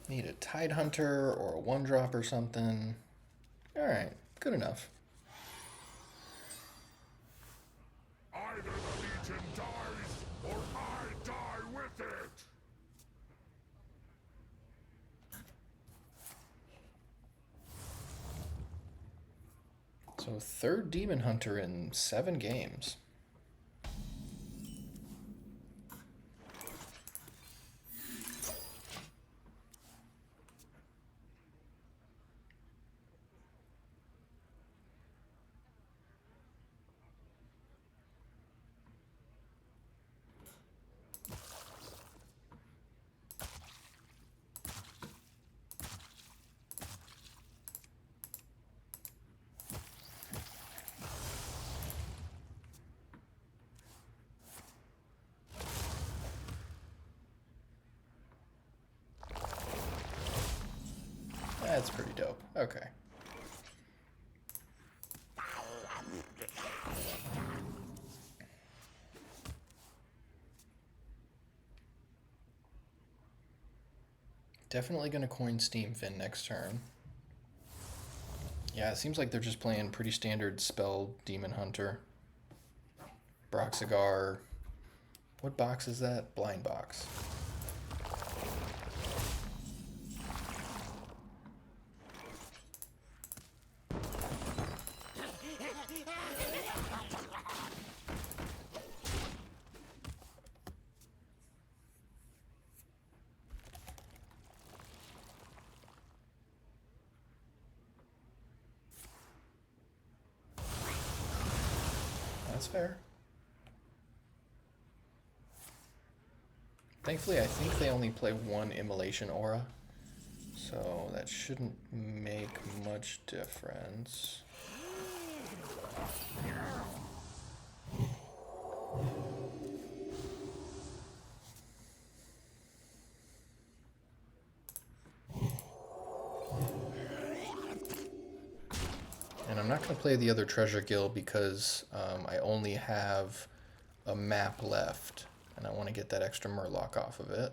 Need a Tide Hunter or a 1-drop or something. Alright, good enough. Either the Legion dies, or I die with it! So 3rd Demon Hunter in 7 games. That's pretty dope. Okay. Definitely gonna coin Steamfin next turn. Yeah, it seems like they're just playing pretty standard spell Demon Hunter. Broxigar. What box is that? Blind box. That's fair. Thankfully, I think they only play 1 Immolation Aura, so that shouldn't make much difference. And I'm not going to play the other Treasure Guild because I only have a map left, and I want to get that extra Murloc off of it.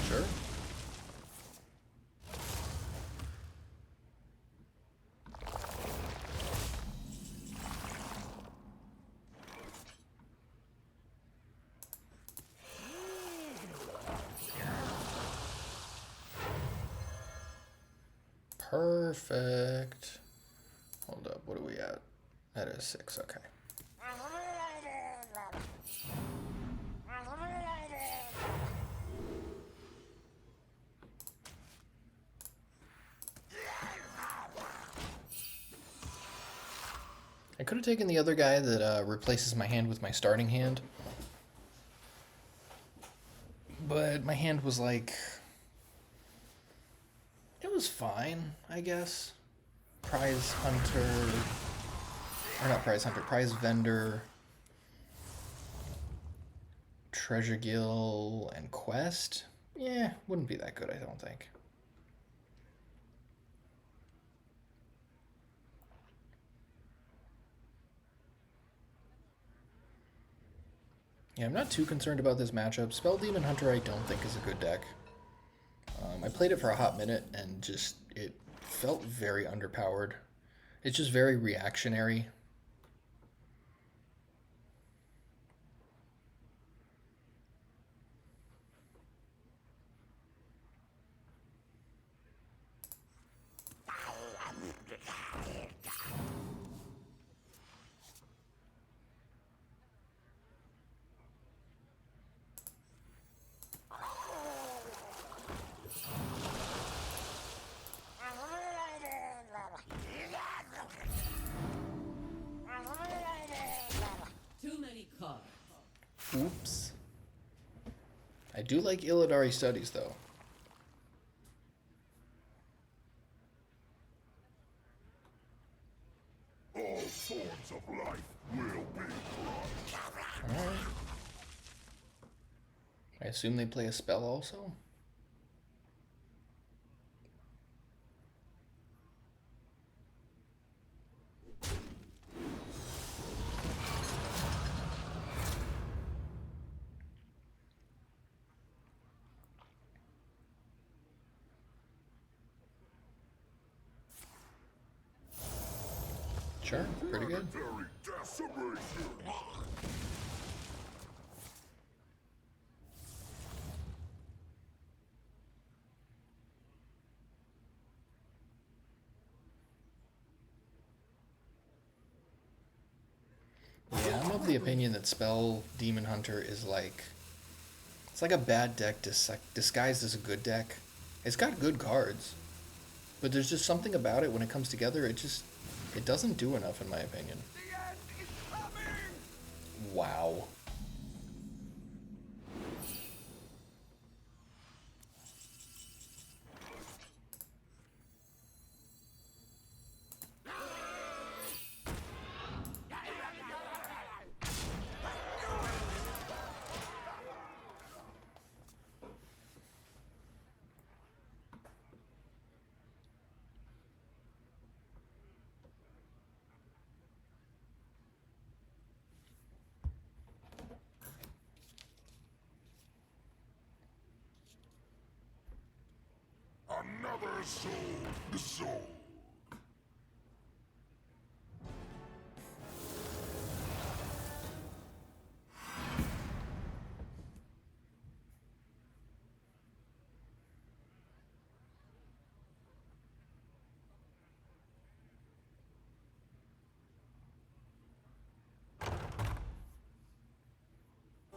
Sure. Perfect. Hold up, what are we at? That is 6, okay. I could have taken the other guy that replaces my hand with my starting hand. But my hand was like... it was fine, I guess. Prize Hunter... or not Prize Hunter, Prize Vendor... Treasure Guild, and Quest? Yeah, wouldn't be that good, I don't think. Yeah, I'm not too concerned about this matchup. Spell Demon Hunter I don't think is a good deck. I played it for a hot minute and just, it felt very underpowered. It's just very reactionary. Too many cards. Oops. I do like Illidari Studies, though. All forms of life will be crushed. Alright. I assume they play a spell also? Sure, pretty good. Very decimation. Yeah, I'm of the opinion that Spell Demon Hunter is like... It's like a bad deck disguised as a good deck. It's got good cards. But there's just something about it when it comes together, it doesn't do enough in my opinion. The end is coming! Wow. Another soul, the soul.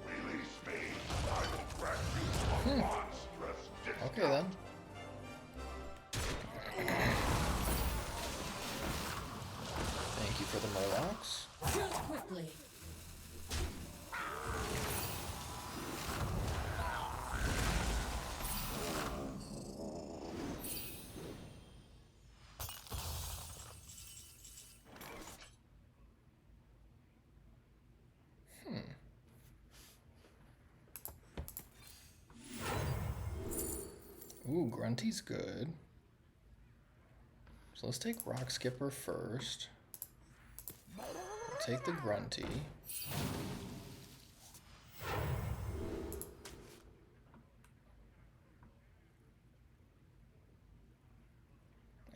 Release me, I will grant you a monstrous discount. Okay then. Thank you for the Murlocs. Choose quickly. Ooh, Grunty's good. So let's take Rock Skipper first. We'll take the Grunty.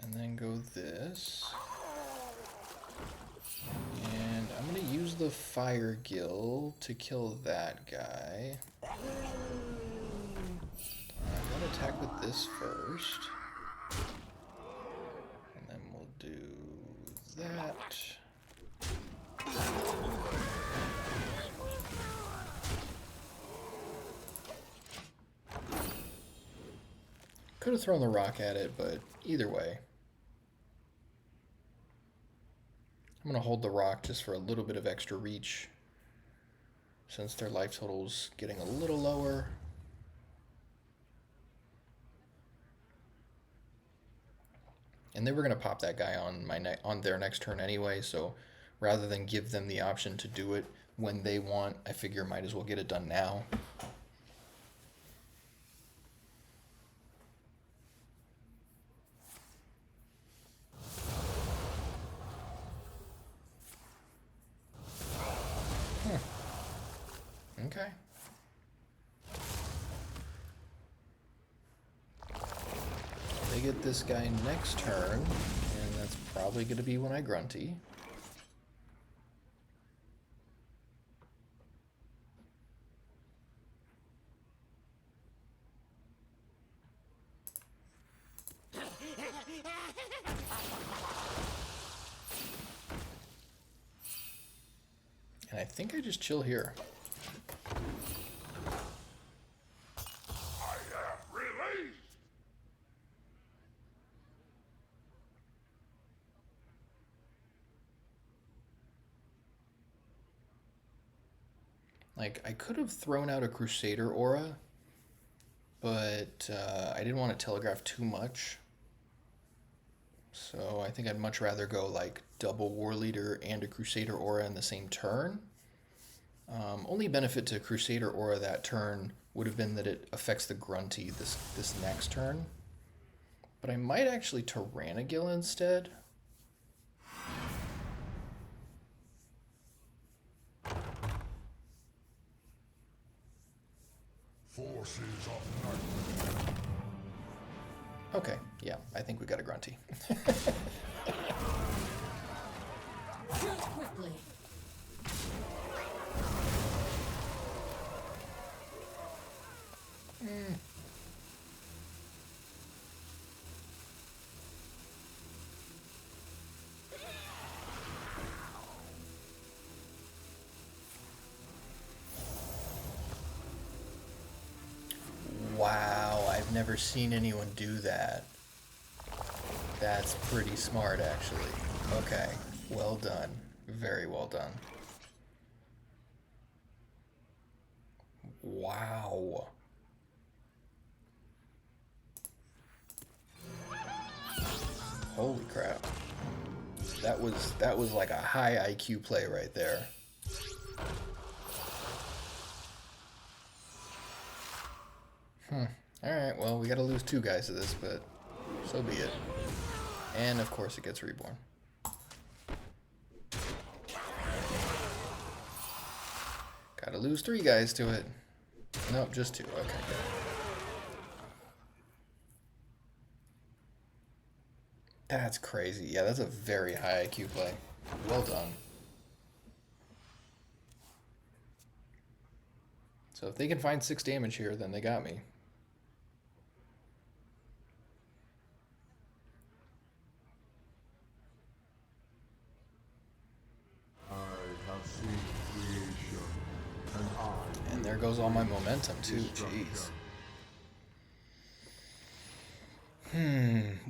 And then go this. And I'm gonna use the Fire Gill to kill that guy. I'm gonna attack with this first. And then we'll do that. Could have thrown the rock at it, but either way. I'm gonna hold the rock just for a little bit of extra reach, since their life total's getting a little lower. And they were gonna pop that guy on their next turn anyway, so rather than give them the option to do it when they want, I figure might as well get it done now. Okay. They get this guy next turn, and that's probably going to be when I grunty. And I think I just chill here. I am released. Like, I could have thrown out a Crusader aura, but I didn't want to telegraph too much. So I think I'd much rather go like double War Leader and a Crusader aura in the same turn. Only benefit to Crusader aura that turn would have been that it affects the Grunty this next turn. But I might actually Tyrannigill instead. Forces of night. Okay, yeah, I think we got a Grunty. Choose quickly. Wow, I've never seen anyone do that. That's pretty smart, actually. Okay, well done. Very well done. Wow. Holy crap. That was like a high IQ play right there. Alright, well, we gotta lose 2 guys to this, but so be it. And, of course, it gets reborn. Gotta lose 3 guys to it. Nope, just 2. Okay, good. That's crazy. Yeah, that's a very high IQ play. Well done. So if they can find 6 damage here, then they got me. And there goes all my momentum too, jeez.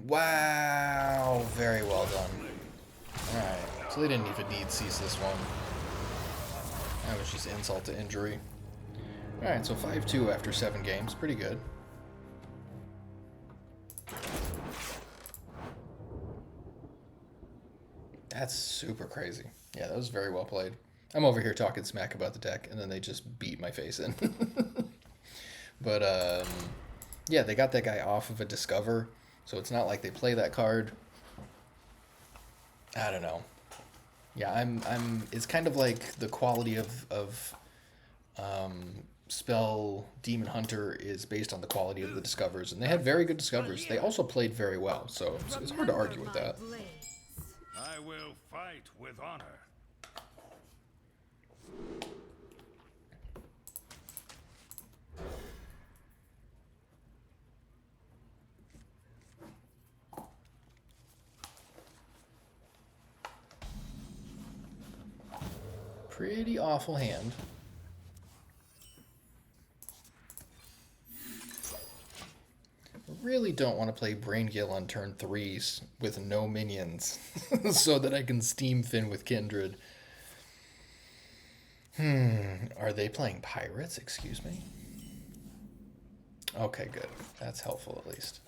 Wow, very well done. Alright, so they didn't even need cease this one. That was just insult to injury. Alright, so 5-2 after 7 games, pretty good. That's super crazy. Yeah, that was very well played. I'm over here talking smack about the deck, and then they just beat my face in. But, yeah, they got that guy off of a Discover, so it's not like they play that card. I don't know. Yeah, it's kind of like the quality of Spell Demon Hunter is based on the quality of the Discovers, and they had very good Discovers. They also played very well, so it's hard to argue with that. I will fight with honor. Pretty awful hand. Really don't want to play Braingill on turn 3s with no minions so that I can Steam Fin with Kindred. Are they playing Pirates? Excuse me? Okay, good. That's helpful at least.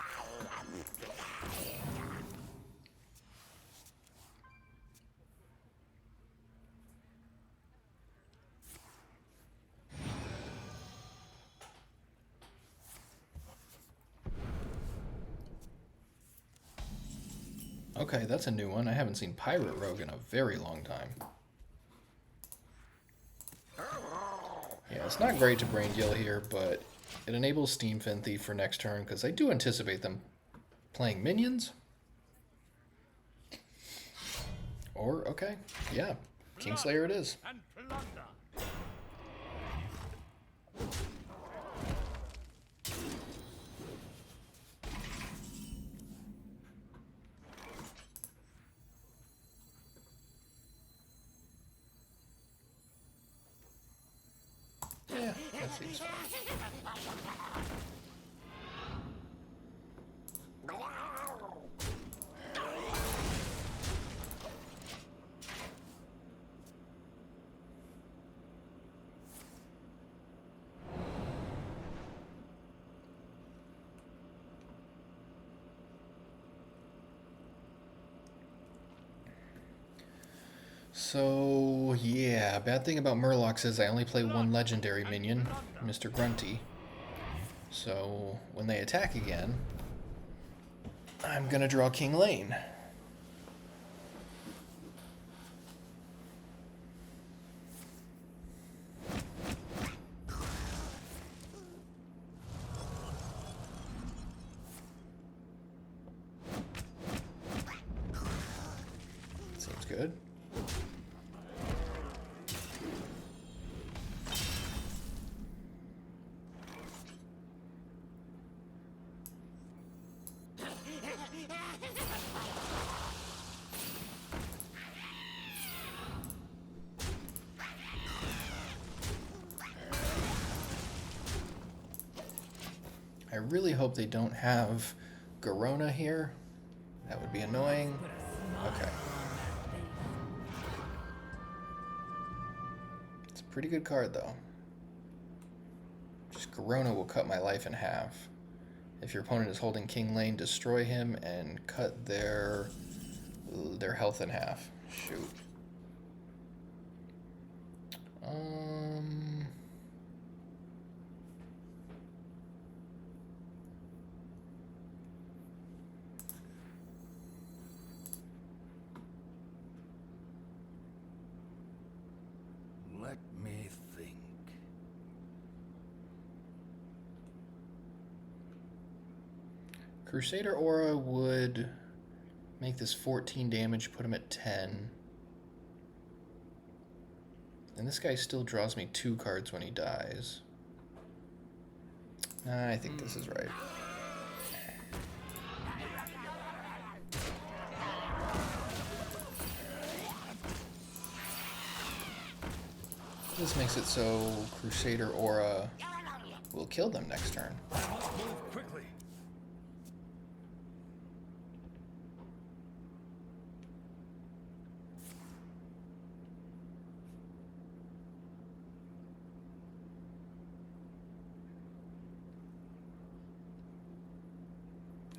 Okay, that's a new one. I haven't seen Pirate Rogue in a very long time. Yeah, It's not great to Brain Gill here, but it enables Steam Fin Thief for next turn, because I do anticipate them playing minions. Or, okay, yeah, Kingslayer it is. And plunder. Yeah, that seems fine. So, yeah, bad thing about Murlocs is I only play one legendary minion, Mr. Grunty. So, when they attack again, I'm gonna draw King Lane. Seems good. I really hope they don't have Garona here. That would be annoying. Okay. It's a pretty good card, though. Just Garona will cut my life in half. If your opponent is holding King Lane, destroy him and cut their health in half. Shoot. Let me think. Crusader Aura would make this 14 damage, put him at 10. And this guy still draws me 2 cards when he dies. I think this is right. This makes it so Crusader Aura will kill them next turn. Move quickly.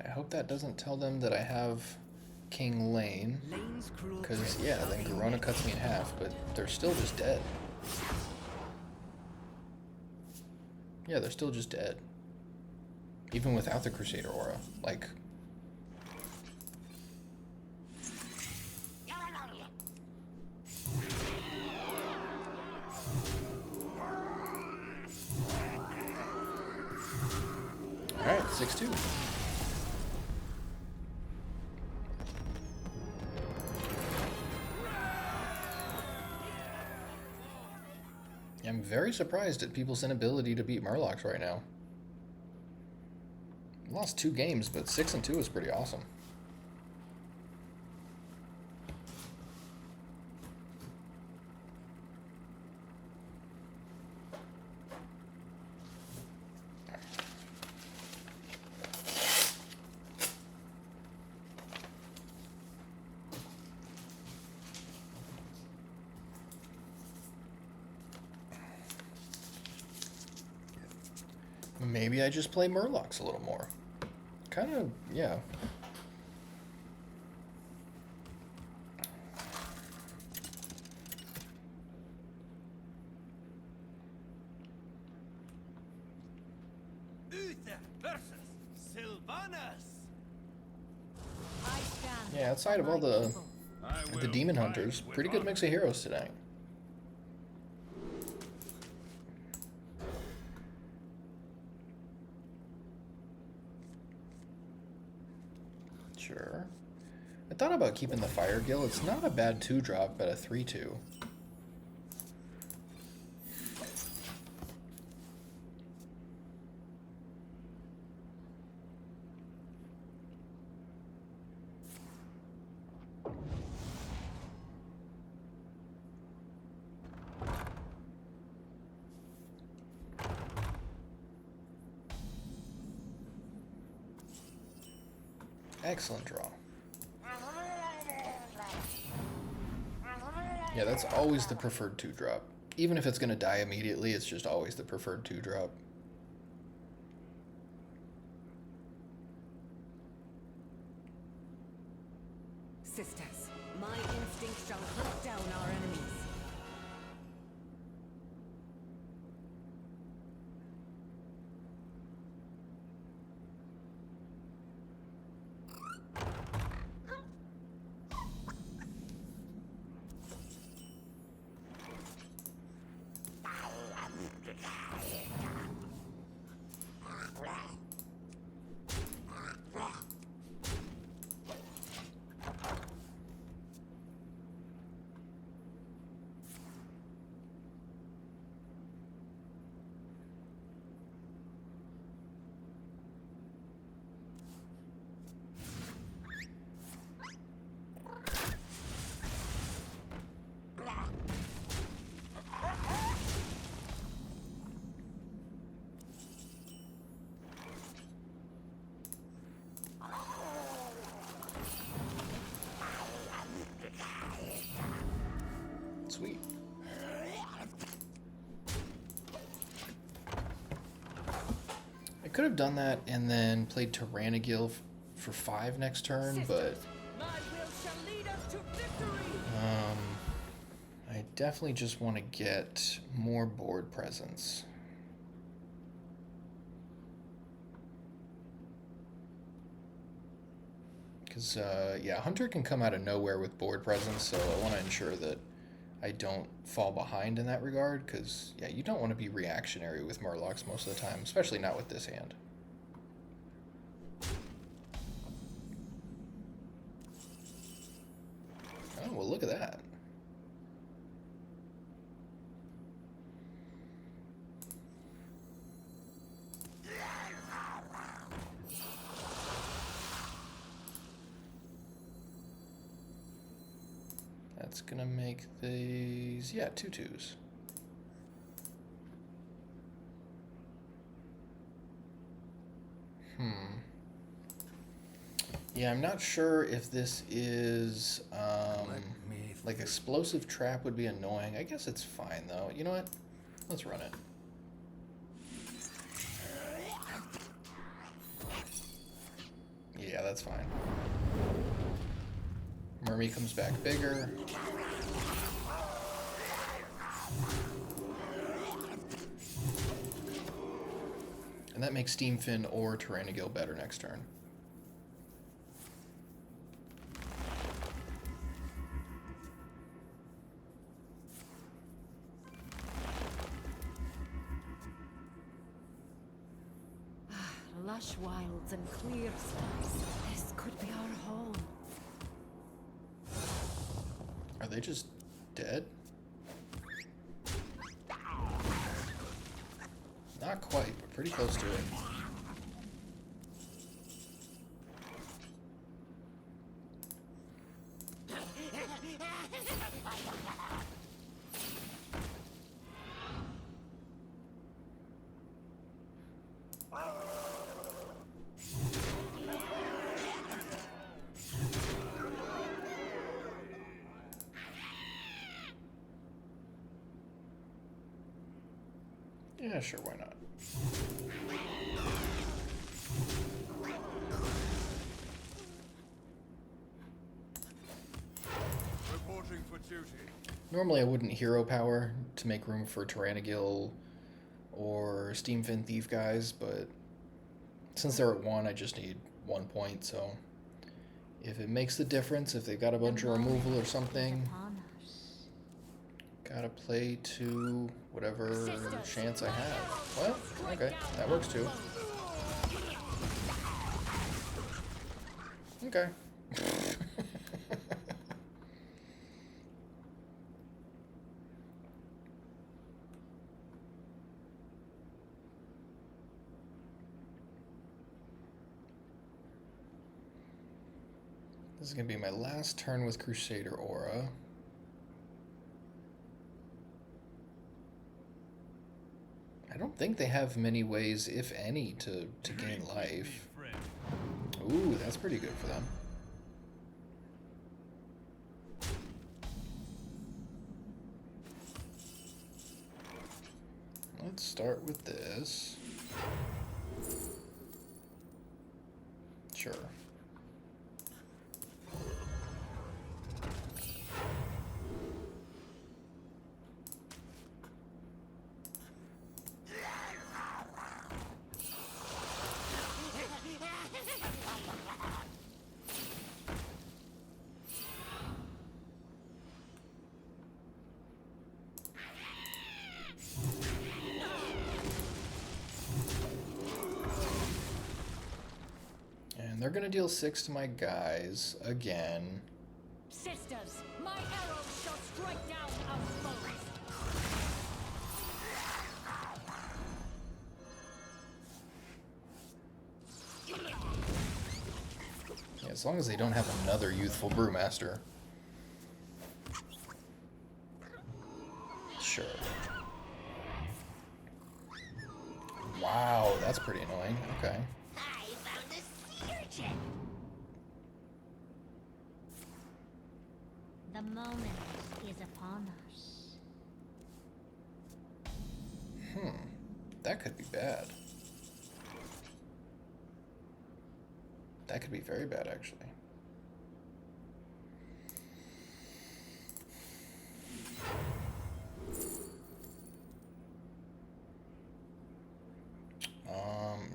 I hope that doesn't tell them that I have King Lane, because, yeah, then Garona cuts me in half, but they're still just dead. Yeah, they're still just dead. Even without the Crusader Aura. Like... Alright, 6-2. I'm very surprised at people's inability to beat Murlocs right now. Lost 2 games, but 6-2 is pretty awesome. Maybe I just play Murlocs a little more. Kind of, yeah. Uther versus Sylvanas. Yeah, outside of all the demon hunters, pretty good mix of heroes today. Sure. I thought about keeping the Fire Gill. It's not a bad 2-drop, but a 3/2. Excellent draw. Yeah, that's always the preferred 2-drop. Even if it's going to die immediately, it's just always the preferred 2-drop. Sisters, my instinct shall hunt down our enemies. Sweet. I could have done that and then played Tyrannigill for 5 next turn, but My will shall lead us to victory. I definitely just want to get more board presence. Because, yeah, Hunter can come out of nowhere with board presence, so I want to ensure that I don't fall behind in that regard, because, yeah, you don't want to be reactionary with Murlocs most of the time, especially not with this hand. Oh, well, look at that. That's gonna make these, yeah, 2/2s. Yeah, I'm not sure if this is, like explosive trap would be annoying. I guess it's fine though. You know what? Let's run it. Yeah, that's fine. Murmy comes back bigger. And that makes Steamfin or Tyrannigill better next turn. Lush wilds and clear skies. This could be our home. Are they just dead? Not quite, but pretty close to it. Yeah, sure, why not? Reporting for duty. Normally I wouldn't hero power to make room for Tyrannigill or Steamfin Thief guys, but since they're at 1, I just need 1 point, so if it makes the difference, if they got a bunch of removal or something, gotta play to whatever chance I have. Well, okay, that works too. Okay. This is going to be my last turn with Crusader Aura. I don't think they have many ways, if any, to gain life. Ooh, that's pretty good for them. Let's start with this. Sure. They're gonna deal 6 to my guys again. Sisters, my arrows shall strike down our foes. Yeah, as long as they don't have another youthful brewmaster. Sure. Wow, that's pretty annoying. Okay. The moment is upon us. That could be bad. That could be very bad, actually.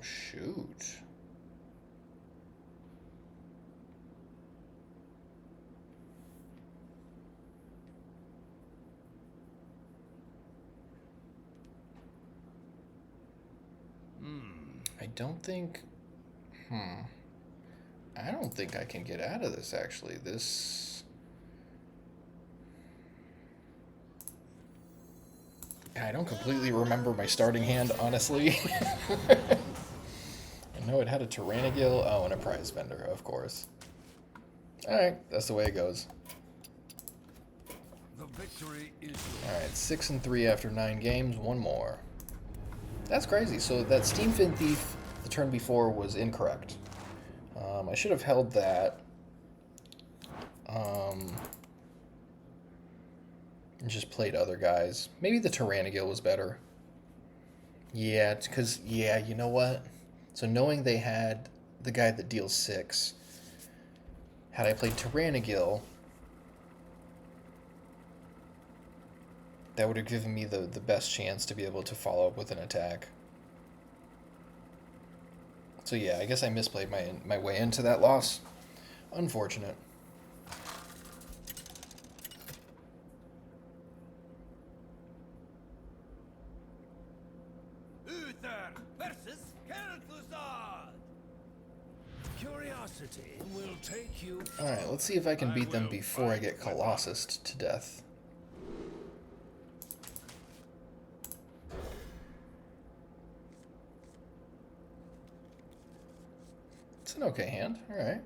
Shoot. I don't think... I don't think I can get out of this, actually. This... I don't completely remember my starting hand, honestly. I know it had a Tyrannigill. Oh, and a prize vendor, of course. Alright, that's the way it goes. The victory is Alright, 6-3 after 9 games. One more. That's crazy. So that Steamfin Thief the turn before was incorrect. I should have held that. And just played other guys. Maybe the Tyrannigill was better. Yeah, because, yeah, you know what? So knowing they had the guy that deals 6, had I played Tyrannigill, that would have given me the best chance to be able to follow up with an attack. So yeah, I guess I misplayed my way into that loss. Unfortunate. Uther versus Kel'Thuzad. Curiosity will take you. Alright, let's see if I can beat them before I get Colossused to death. It's an okay hand, alright.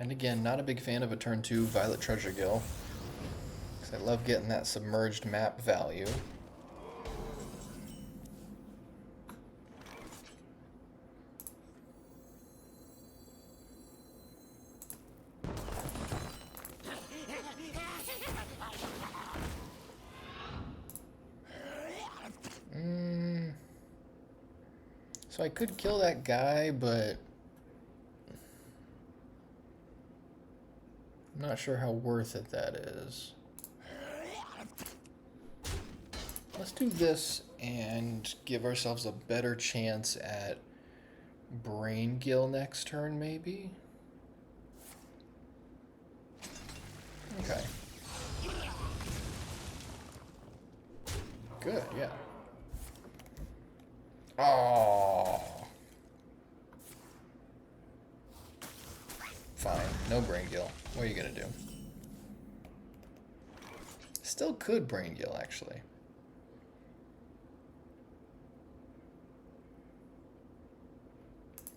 And again, not a big fan of a turn 2 Violet Treasure Gill. 'Cause I love getting that submerged map value. So I could kill that guy, but I'm not sure how worth it that is. Let's do this and give ourselves a better chance at Brain Gill next turn, maybe? Okay. Good, yeah. Oh. Fine, no Brain Gill. What are you gonna do? Still could Brain Gill, actually.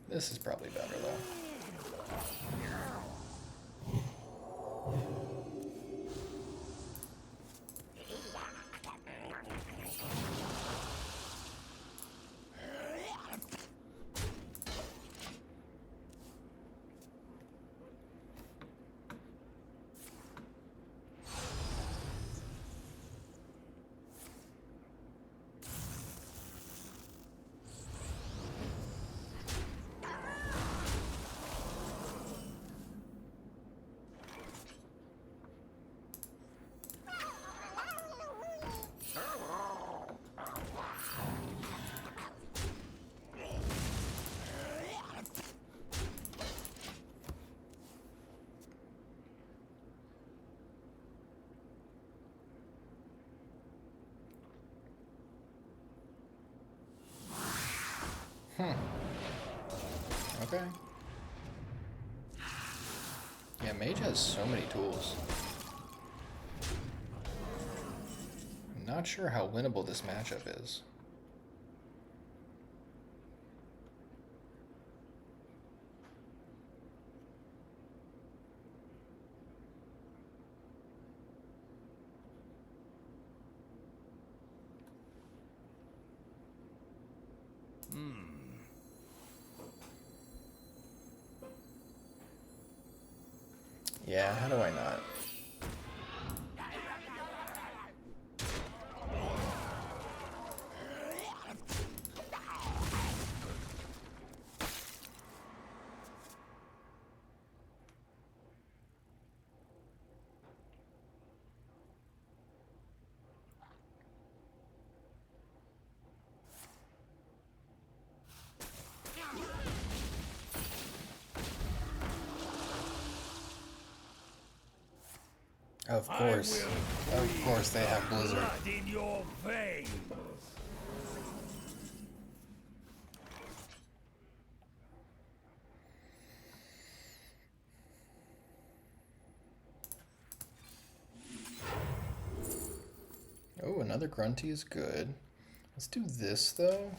This is probably better, though. Okay. Yeah, Mage has so many tools. I'm not sure how winnable this matchup is. Yeah, how do I not? Of course they have Blizzard. Blood in your veins. Oh, another Grunty is good. Let's do this though.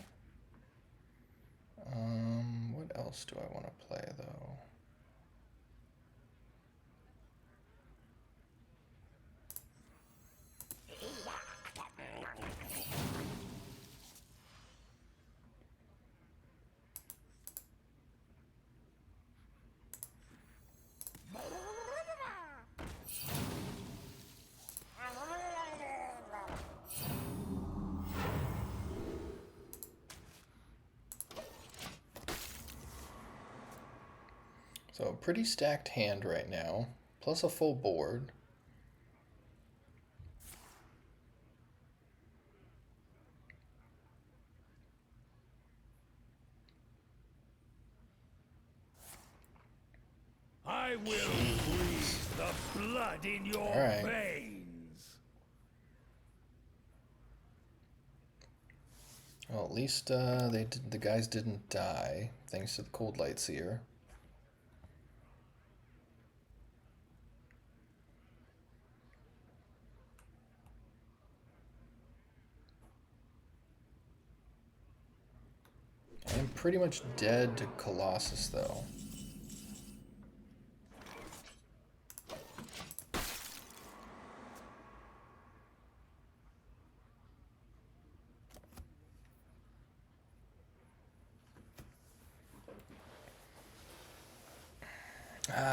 What else do I want to play though? So a pretty stacked hand right now, plus a full board. I will freeze the blood in your Alright. veins. Well, at least the guys didn't die, thanks to the Cold Light Seer. I am pretty much dead to Colossus, though.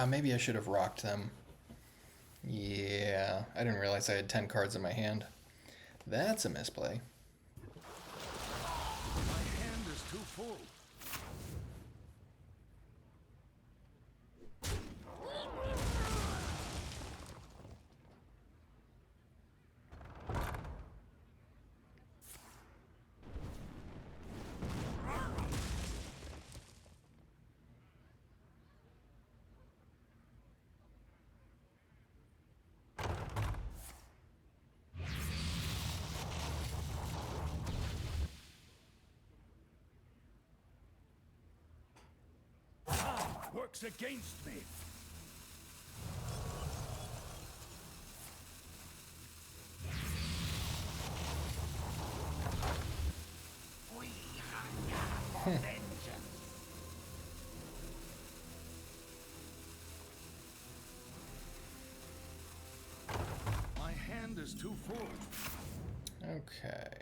Maybe I should have rocked them. Yeah, I didn't realize I had 10 cards in my hand. That's a misplay. My hand is too full. Works against me. We hunger for vengeance. My hand is too full. Okay.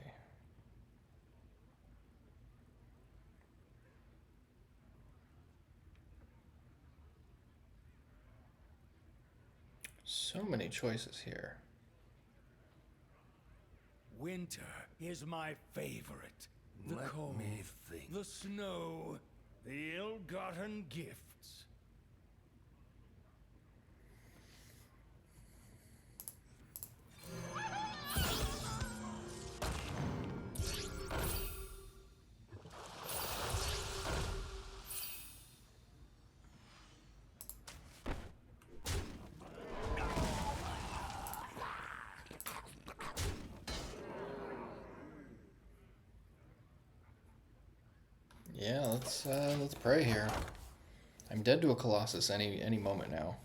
So many choices here. Winter is my favorite. The cold, me think. the snow, the ill-gotten gifts. Yeah, let's pray here. I'm dead to a Colossus any moment now.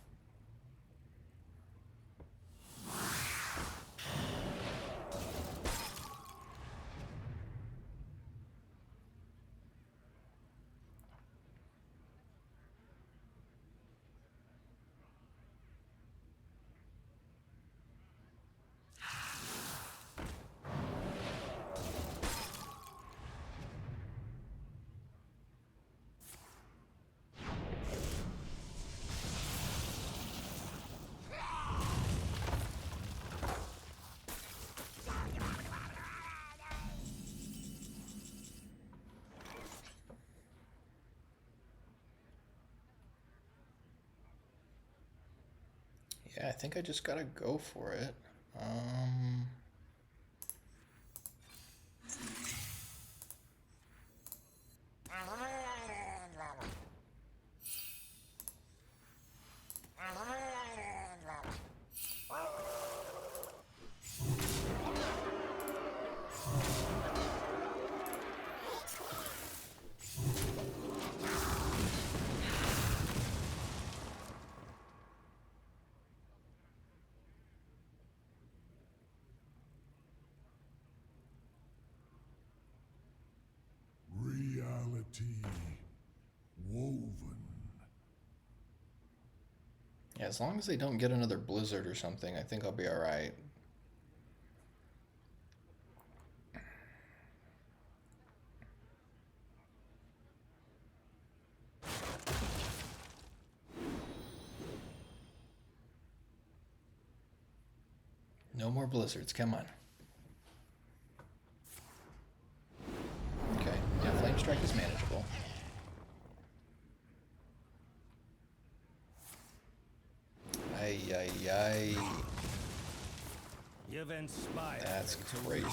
Yeah, I think I just gotta go for it. Reality woven. Yeah, as long as they don't get another blizzard or something, I think I'll be alright. No more blizzards, come on. Okay, yeah, Flame Strike is manageable. Ay, ay, ay. You've inspired That's me to crazy.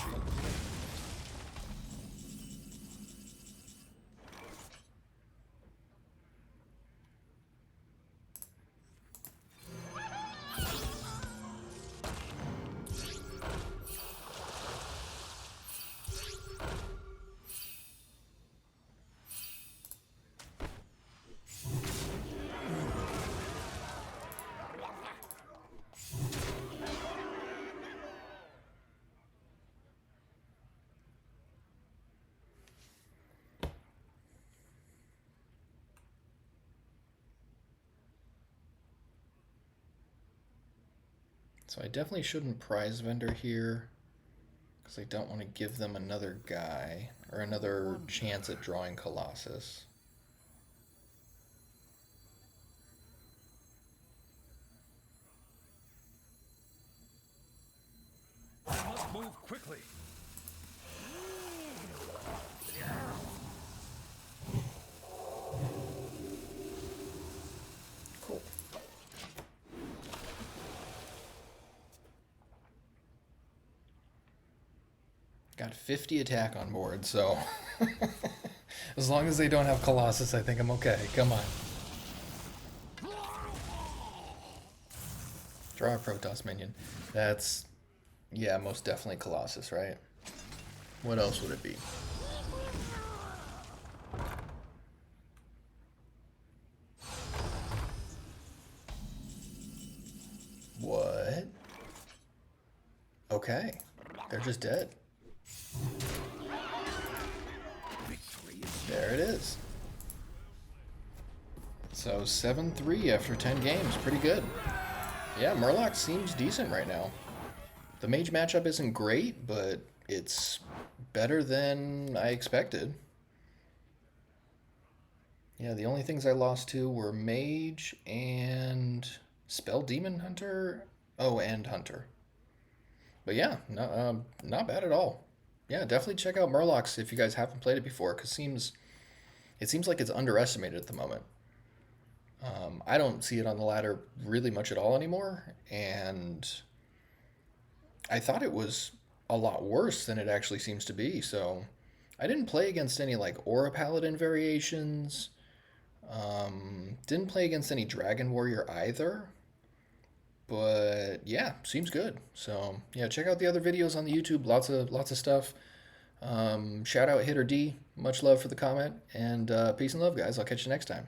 So I definitely shouldn't prize vendor here, because I don't want to give them another guy, or another chance at drawing Colossus. quickly. Cool. Got 50 attack on board, so as long as they don't have Colossus, I think I'm okay. Come on. Draw a Protoss minion. That's, yeah, most definitely Colossus, right? What else would it be? What? Okay. They're just dead. There it is. So 7-3 after 10 games. Pretty good. Yeah, Murloc seems decent right now. The mage matchup isn't great, but it's better than I expected. Yeah, the only things I lost to were mage and spell demon hunter. Oh, and hunter. But yeah, not bad at all. Yeah, definitely check out Murlocs if you guys haven't played it before, because it seems like it's underestimated at the moment. I don't see it on the ladder really much at all anymore, and I thought it was a lot worse than it actually seems to be. So I didn't play against any like Aura Paladin variations. Didn't play against any Dragon Warrior either. But yeah, seems good. So yeah, check out the other videos on the YouTube. Lots of stuff. Shout out Hitter D. Much love for the comment, and peace and love, guys. I'll catch you next time.